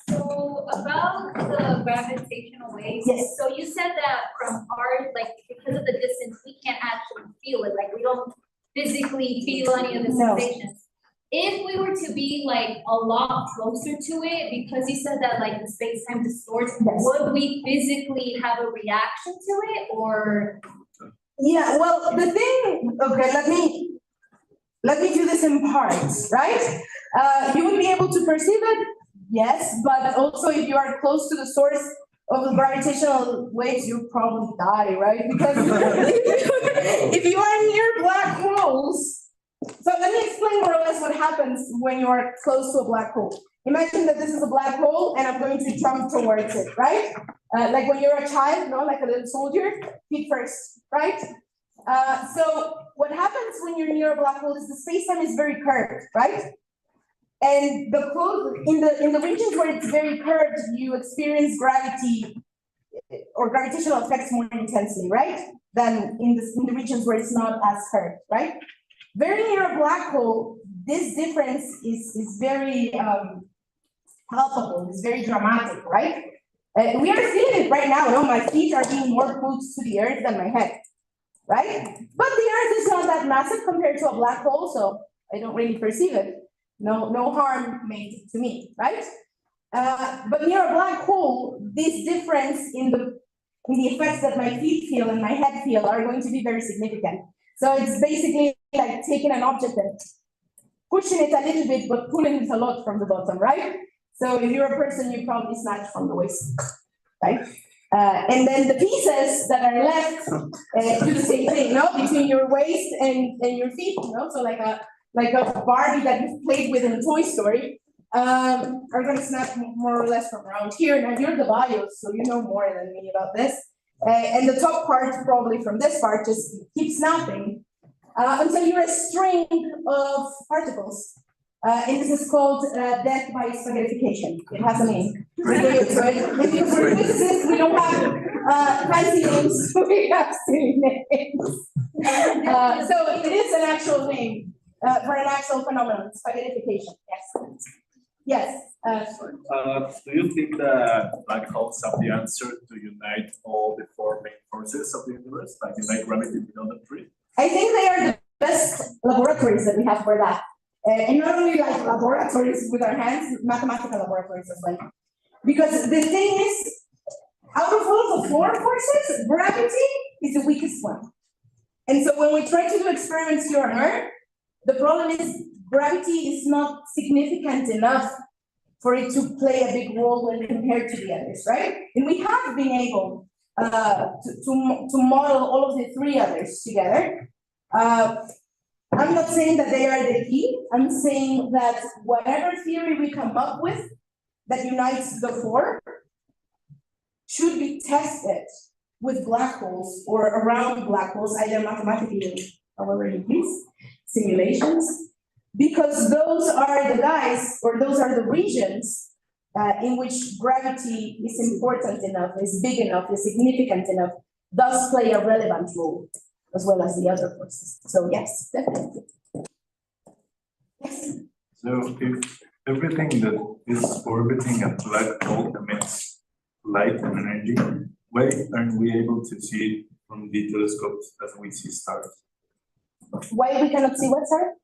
So about the gravitational waves. Yes. So you said that from our, like, because of the distance, we can't actually feel it. Like, we don't physically feel any of the No. sensations. If we were to be like a lot closer to it, because you said that like the space-time distorts, Yes. would we physically have a reaction to it, or? Yeah, well, the thing, okay, let me do this in parts, right? You would be able to perceive it, yes, but also if you are close to the source of the gravitational waves, you'll probably die, right? Because if you are near black holes, so let me explain more or less what happens when you are close to a black hole. Imagine that this is a black hole and I'm going to jump towards it, right? Like when you're a child, like a little soldier, feet first, right? So what happens when you're near a black hole is the space-time is very curved, right? And in the regions where it's very curved, you experience gravity or gravitational effects more intensely, right? Than in the regions where it's not as curved, right? Very near a black hole, this difference is very palpable, it's very dramatic, right? We are seeing it right now, my feet are being more close to the earth than my head, right? But the earth is not that massive compared to a black hole, so I don't really perceive it. No harm made to me, right? But near a black hole, this difference in the effects that my feet feel and my head feel are going to be very significant. So it's basically like taking an object and pushing it a little bit, but pulling it a lot from the bottom, right? So if you're a person, you probably snatch from the waist, right? And then the pieces that are left do the same thing, no? Between your waist and your feet, you know? So like a Barbie that you've played with in Toy Story, are gonna snap more or less from around here. Now you're the bios, so you know more than me about this. And the top part, probably from this part, just keep snapping until you're a string of particles. And this is called death by spaghettification. It has a name. Because we're physicists, we don't have fancy names, we have silly names. So it is an actual name for an actual phenomenon, spaghettification, yes. Yes. Do you think that black holes have the answer to unite all the four main forces of the universe, like unite gravity with other three? I think they are the best laboratories that we have for that. And not only like laboratories with our hands, mathematical laboratories as well. Because the thing is, out of all the four forces, gravity is the weakest one. And so when we try to do experiments here on Earth, the problem is gravity is not significant enough for it to play a big role when compared to the others, right? And we have been able to model all of the three others together. I'm not saying that they are the key. I'm saying that whatever theory we come up with that unites the four should be tested with black holes or around black holes, either mathematically, however you please, simulations, because those are the guys, or those are the regions in which gravity is important enough, is big enough, is significant enough, thus play a relevant role, as well as the other forces. So yes, definitely. Yes. So if everything that is orbiting a black hole emits light and energy, why aren't we able to see it from the telescopes as we see stars? Why we cannot see what, sir?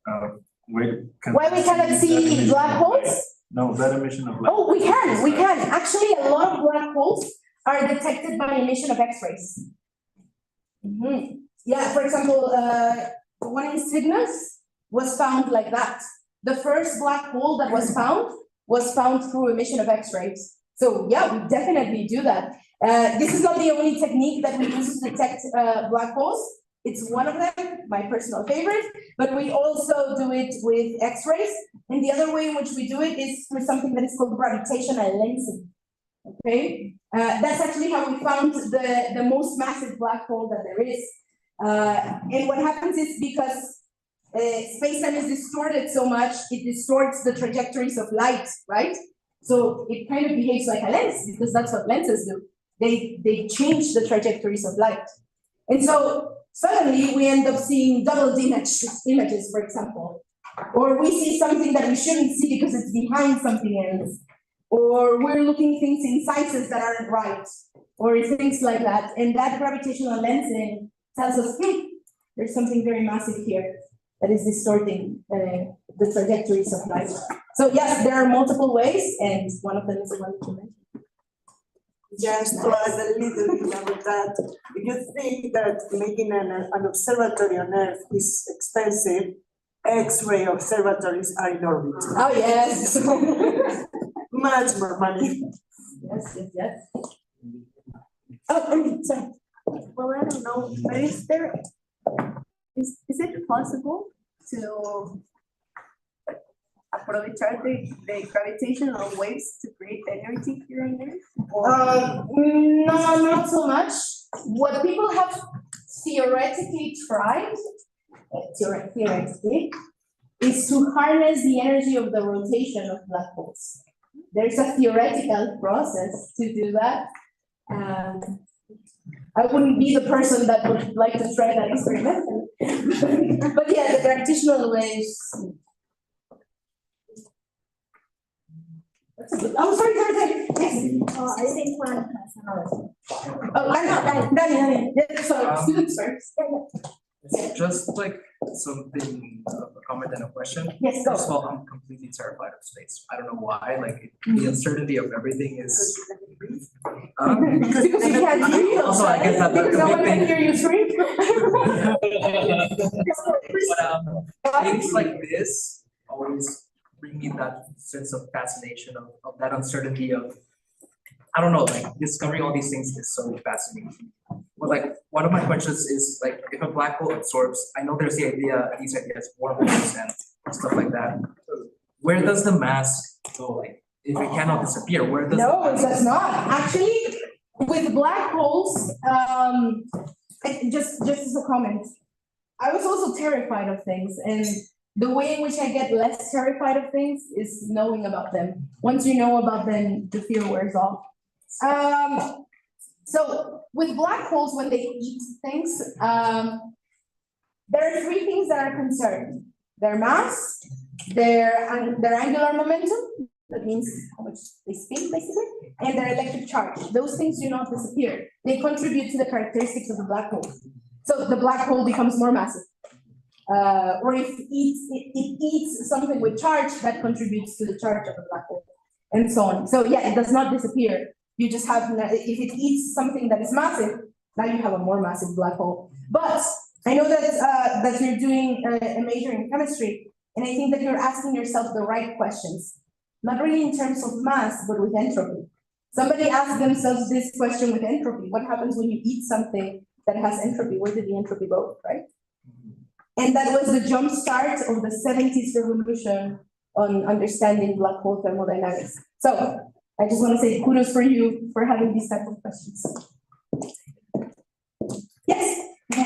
Why we cannot see black holes? No, that emission of light. Oh, we can. Actually, a lot of black holes are detected by emission of X-rays. Yeah, for example, the one in Cygnus was found like that. The first black hole that was found through emission of X-rays. So yeah, we definitely do that. This is not the only technique that we use to detect black holes. It's one of them, my personal favorite, but we also do it with X-rays. And the other way in which we do it is through something that is called gravitational lensing. Okay, that's actually how we found the most massive black hole that there is. And what happens is because space-time is distorted so much, it distorts the trajectories of light, right? So it kind of behaves like a lens, because that's what lenses do. They change the trajectories of light. And so suddenly we end up seeing doubled images, for example. Or we see something that we shouldn't see because it's behind something else. Or we're looking things in sizes that aren't right, or things like that. And that gravitational lensing tells us, there's something very massive here that is distorting the trajectories of light. So yes, there are multiple ways, and one of them is the one that you mentioned. Just to add a little bit about that, if you think that making an observatory on Earth is expensive, X-ray observatories are in orbit. Oh, yes. Much more money. Yes. Oh, sorry. Well, I don't know, but is it possible to aprovechar the gravitational waves to create energy here on Earth? No, not so much. What people have theoretically tried, theoretically, is to harness the energy of the rotation of black holes. There's a theoretical process to do that. I wouldn't be the person that would like to try that experiment. But yeah, the gravitational waves. Oh, sorry. Yes. I think one has another one. Oh, Danny. Yeah, sorry, students first. Just like something, a comment and a question. Yes, go. First of all, I'm completely terrified of space. I don't know why, like, the uncertainty of everything is. Because you can't breathe. Also, I guess that's Because a no big one can thing. hear you scream. But things like this always bring me that sense of fascination of that uncertainty of, I don't know, like discovering all these things is so fascinating. But like, one of my questions is like, if a black hole absorbs, I know there's the idea, these ideas, wormholes and stuff like that. Where does the mass go? Like, if it cannot disappear, where does? No, it does not. Actually, with black holes, just as a comment, I was also terrified of things, and the way in which I get less terrified of things is knowing about them. Once you know about them, the fear wears off. So with black holes, when they eat things, there are three things that are concerned: their mass, their angular momentum, that means how much they spin basically, and their electric charge. Those things do not disappear. They contribute to the characteristics of the black hole. So the black hole becomes more massive. Or if it eats something with charge, that contributes to the charge of the black hole, and so on. So yeah, it does not disappear. You just have, if it eats something that is massive, now you have a more massive black hole. But I know that you're doing a major in chemistry, and I think that you're asking yourself the right questions. Not really in terms of mass, but with entropy. Somebody asked themselves this question with entropy: what happens when you eat something that has entropy? Where did the entropy go, right? And that was the jump start of the 70s revolution on understanding black hole thermodynamics. So I just want to say kudos for you for having these type of questions. Yes? Do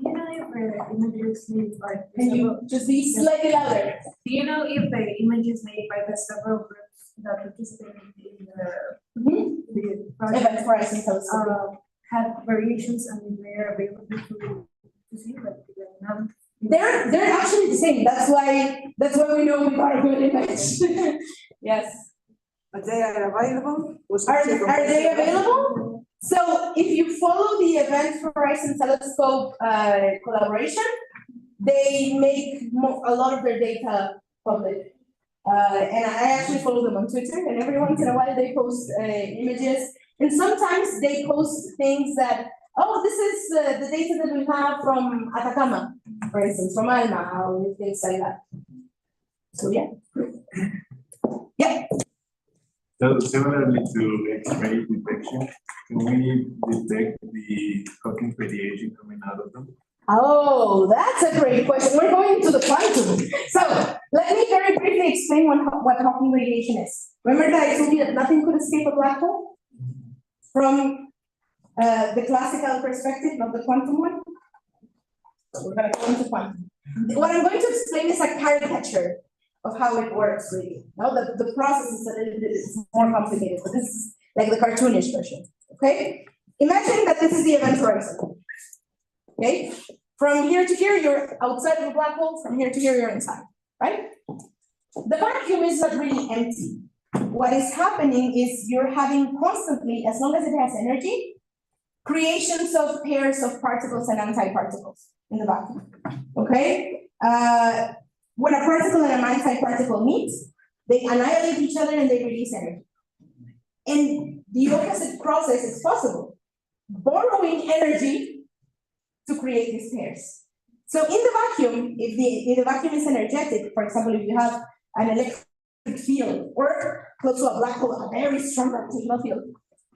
you know if the images made by Can you just be slightly louder? Do you know if the images made by the several groups that participated in the project Event Horizon Telescope. had variations and they are available to see, like now? They're actually the same. That's why we know we got a good image. Yes. But they are available? Are they available? So if you follow the Event Horizon Telescope collaboration, they make a lot of their data public. And I actually follow them on Twitter, and every once in a while they post images. And sometimes they post things that, oh, this is the data that we have from Atacama, for instance, from Alma, or things like that. So yeah. Yeah. So similarly to X-ray detection, can we detect the Hawking radiation coming out of them? Oh, that's a great question. We're going to the quantum. So let me very briefly explain what Hawking radiation is. Remember that I told you that nothing could escape a black hole? From the classical perspective, not the quantum one? So we're going to go into quantum. What I'm going to explain is a caricature of how it works, really. Now, the process is a little bit more complicated, but this is like the cartoonish version, okay? Imagine that this is the event horizon, okay? From here to here, you're outside of the black hole. From here to here, you're inside, right? The vacuum is not really empty. What is happening is you're having constantly, as long as it has energy, creations of pairs of particles and antiparticles in the vacuum, okay? When a particle and an antiparticle meet, they annihilate each other and they release energy. And the opposite process is possible, borrowing energy to create these pairs. So in the vacuum, if the vacuum is energetic, for example, if you have an electric field or close to a black hole, a very strong gravitational field,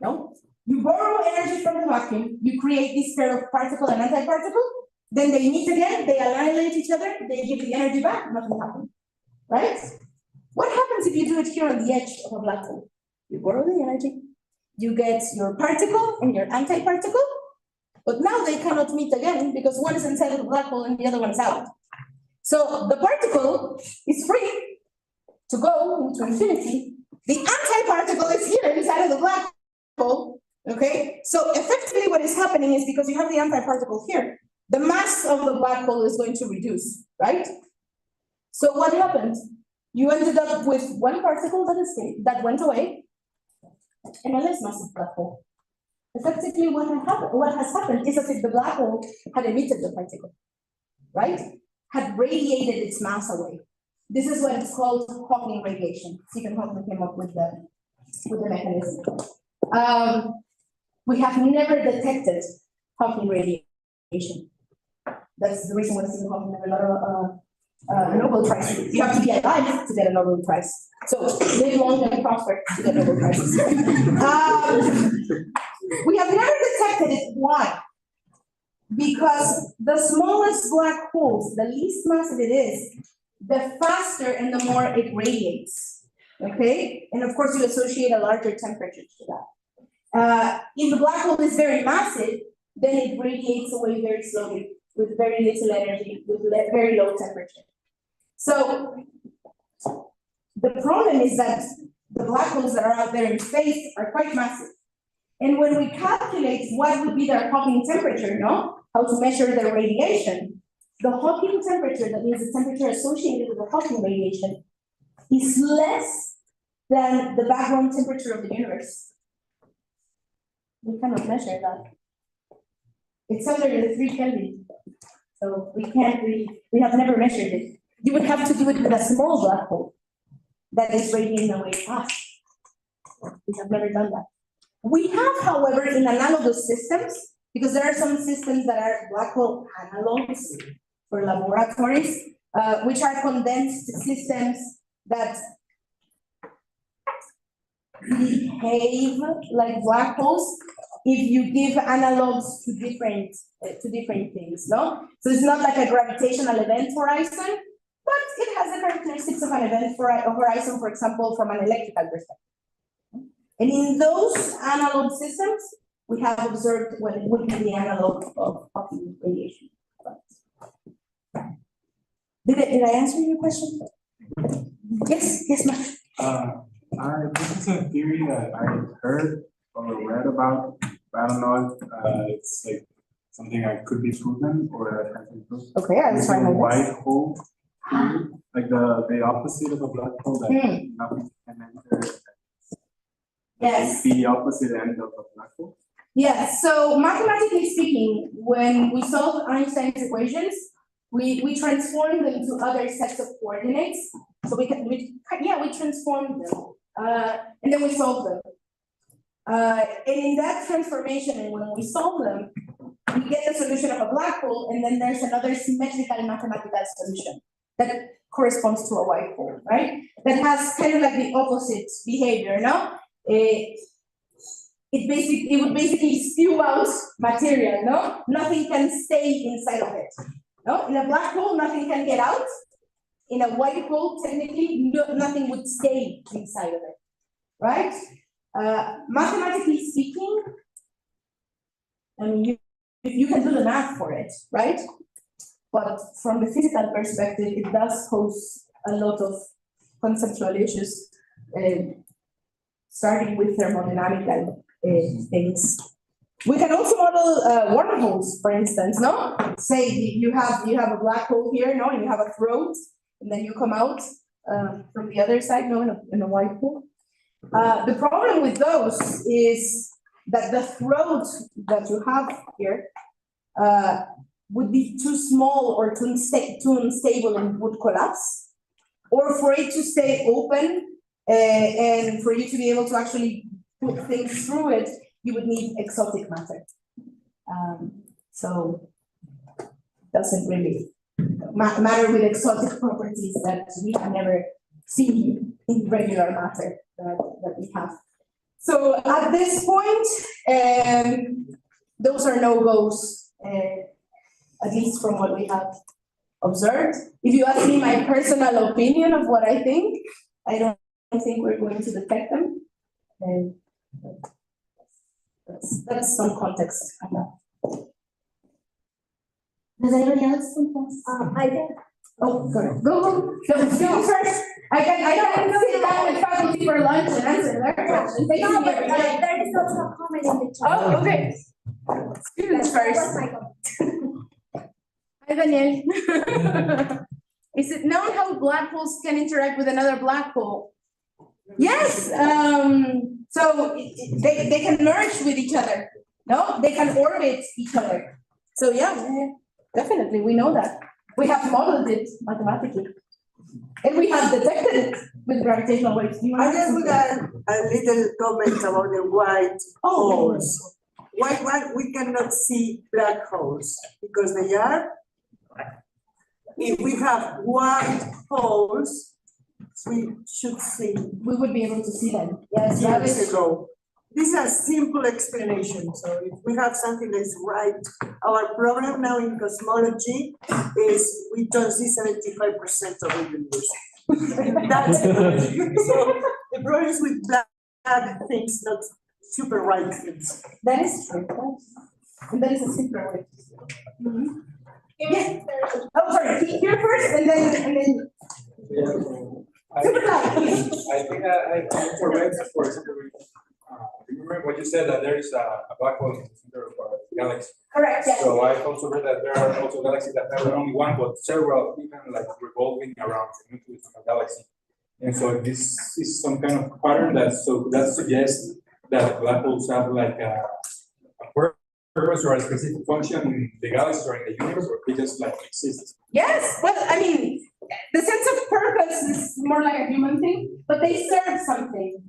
no? You borrow energy from the vacuum, you create this pair of particle and antiparticle, then they meet again, they annihilate each other, they give the energy back, nothing happens, right? What happens if you do it here on the edge of a black hole? You borrow the energy, you get your particle and your antiparticle, but now they cannot meet again because one is inside of the black hole and the other one is out. So the particle is free to go into infinity. The antiparticle is here inside of the black hole, okay? So effectively what is happening is because you have the antiparticle here, the mass of the black hole is going to reduce, right? So what happened? You ended up with one particle that escaped, that went away, and a less massive black hole. Effectively, what has happened is as if the black hole had emitted the particle, right? had radiated its mass away. This is what it's called Hawking radiation. Stephen Hawking came up with the mechanism. We have never detected Hawking radiation. That's the reason why Stephen Hawking never got a Nobel Prize. You have to be alive to get a Nobel Prize. So live long and prosper to get Nobel Prizes. We have never detected it. Why? Because the smallest black holes, the least massive it is, the faster and the more it radiates. Okay? And of course, you associate a larger temperature to that. If the black hole is very massive, then it radiates away very slowly with very little energy, with very low temperature. So the problem is that the black holes that are out there in space are quite massive. And when we calculate what would be their Hawking temperature, how to measure their radiation, the Hawking temperature, that means the temperature associated with the Hawking radiation, is less than the background temperature of the universe. We cannot measure that. It's under the 3 Kelvin. So we have never measured it. You would have to do it with a small black hole that is radiating away fast. We have never done that. We have, however, in analogous systems, because there are some systems that are black hole analogs for laboratories, which are condensed systems that behave like black holes if you give analogs to different things, So it's not like a gravitational event horizon, but it has the characteristics of an event horizon, for example, from an electrical perspective. And in those analog systems, we have observed what it would be the analog of Hawking radiation. Did I answer your question? Yes, ma'am. This is a theory that I heard or read about, but I don't know if it's like something that could be proven or that has been proven. Okay, I'll try my best. White hole, like the opposite of a black hole that nothing can enter. Yes. The opposite end of a black hole. Yes. So mathematically speaking, when we solve Einstein's equations, we transform them to other sets of coordinates. So we transform them, and then we solve them. And in that transformation, and when we solve them, we get the solution of a black hole, and then there's another symmetrical mathematical solution that corresponds to a white hole, right? That has kind of like the opposite behavior, It would basically spew out material, Nothing can stay inside of it. In a black hole, nothing can get out. In a white hole, technically, nothing would stay inside of it, right? Mathematically speaking, I mean, you can do the math for it, right? But from the physical perspective, it does pose a lot of conceptual issues, starting with thermodynamical things. We can also model wormholes, for instance, Say you have a black hole here, and you have a throat, and then you come out from the other side, in a white hole. The problem with those is that the throat that you have here would be too small or too unstable and would collapse. Or for it to stay open and for you to be able to actually put things through it, you would need exotic matter. So doesn't really matter with exotic properties that we have never seen in regular matter that we have. So at this point, those are no-goes, at least from what we have observed. If you ask me my personal opinion of what I think, I don't think we're going to detect them. And that's some context on that. Does anybody else think that's? I think. Oh, sorry. Go first. I can sit down with faculty for lunch and answer their questions. No, but there is also a comment in the chat. Oh, okay. Students first. Hi, Daniel. Is it known how black holes can interact with another black hole? Yes. So they can merge with each other. No, they can orbit each other. So yeah, definitely we know that. We have modeled it mathematically. And we have detected it with gravitational waves. Do you I want to just say would something? add a little comment about the white Oh, holes. Why we cannot see black holes? Because they are. If we have white holes, we should see we would be able to see them. Yes, that years is. ago. This is a simple explanation, so if we have something that's right, our problem now in cosmology is we don't see 75% of the universe. That's so the problem is with black things, not super white things. That is true. And that is a simpler way. Mhm. Yeah. Oh, sorry, here first and then. Super loud, please. I think I correct for example, remember what you said that there is a black hole in the center of our galaxy. Correct, yes. So I also read that there are also galaxies that have not only one but several, even like revolving around the nucleus of a galaxy. And so this is some kind of pattern that suggests that black holes have like a purpose or a specific function in the galaxy or in the universe, or they just like exist. Yes, well, I mean, the sense of purpose is more like a human thing, but they serve something,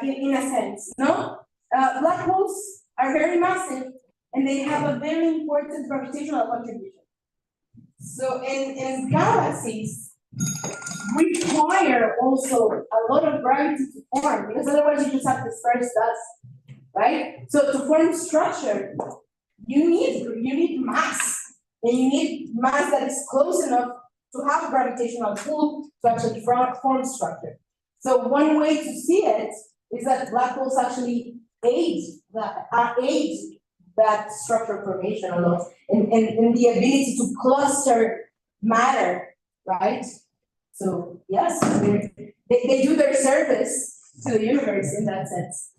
in a sense, no? Black holes are very massive and they have a very important gravitational contribution. So in galaxies require also a lot of gravity to form, because otherwise you just have dispersed dust, right? So to form structure, you need mass, and you need mass that is close enough to have gravitational pull to actually form structure. So one way to see it is that black holes actually aid that structure formation a lot, and the ability to cluster matter, right? So yes, they do their service to the universe in that sense.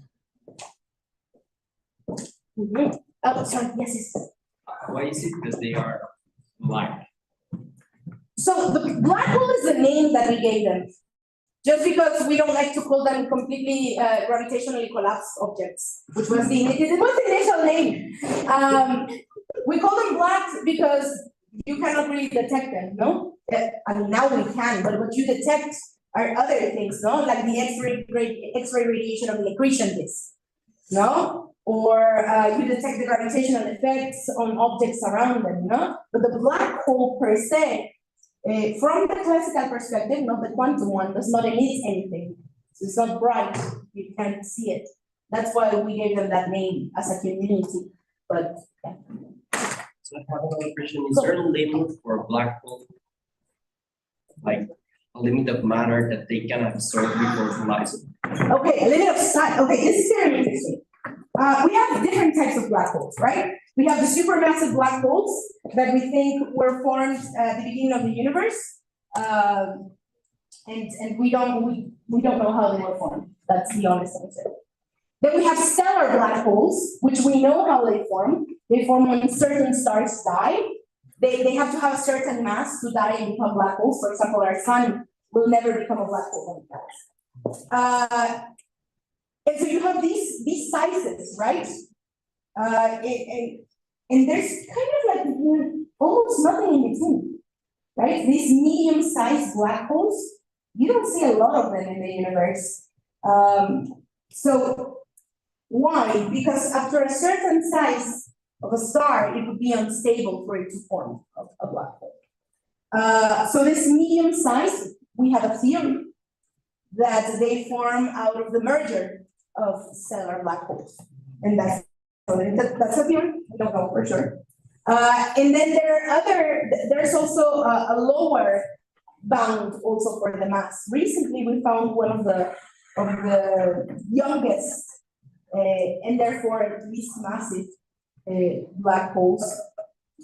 Mm-hmm. Oh, sorry, yes. Why is it that they are black? So the black hole is the name that we gave them, just because we don't like to call them completely gravitationally collapsed objects, which was the initial name. We call them black because you cannot really detect them, no? I mean, now we can, but what you detect are other things, no? Like the X-ray radiation of the accretion disk, no? Or you detect the gravitational effects on objects around them, no? But the black hole per se, from the classical perspective, not the quantum one, does not emit anything. So it's not bright, you can't see it. That's why we gave them that name as a community, but yeah. So I have another question, is there a limit for black hole? Like a limit of matter that they can absorb before collapsing? Okay, a limit of size, okay, this is very interesting. We have different types of black holes, right? We have the supermassive black holes that we think were formed at the beginning of the universe. And we don't know how they were formed. That's the honest answer. Then we have stellar black holes, which we know how they form. They form when certain stars die. They have to have a certain mass to die and become black holes. For example, our sun will never become a black hole when it dies. And so you have these sizes, right? And there's kind of like almost nothing in between, right? These medium-sized black holes, you don't see a lot of them in the universe. So why? Because after a certain size of a star, it would be unstable for it to form a black hole. So this medium size, we have a theory that they form out of the merger of stellar black holes. And that's a theory, we don't know for sure. And then there's also a lower bound also for the mass. Recently, we found one of the youngest and therefore least massive black holes.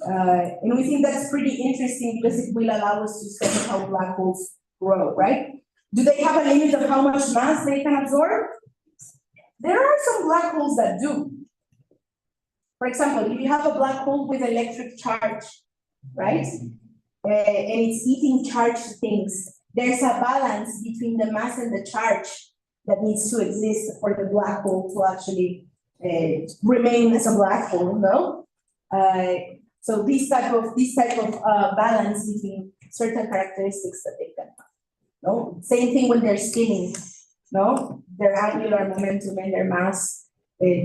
And we think that's pretty interesting because it will allow us to study how black holes grow, right? Do they have a limit of how much mass they can absorb? There are some black holes that do. For example, if you have a black hole with electric charge, right? And it's eating charged things, there's a balance between the mass and the charge that needs to exist for the black hole to actually remain as a black hole, no? So this type of balance between certain characteristics that they can have. No, same thing when they're spinning. No, their angular momentum and their mass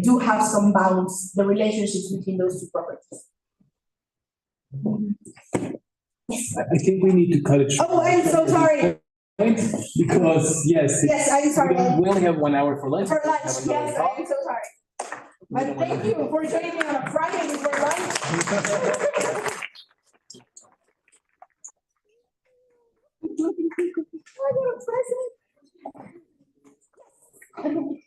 do have some bounds. The relationships between those two properties. Yes. I think we need to cut it short. Oh, I'm so sorry. Because, yes. Yes, I'm sorry. We only have 1 hour for lunch. For lunch, Have another yes, talk. I am so sorry. But thank you for joining me on a Friday before lunch. I got a present.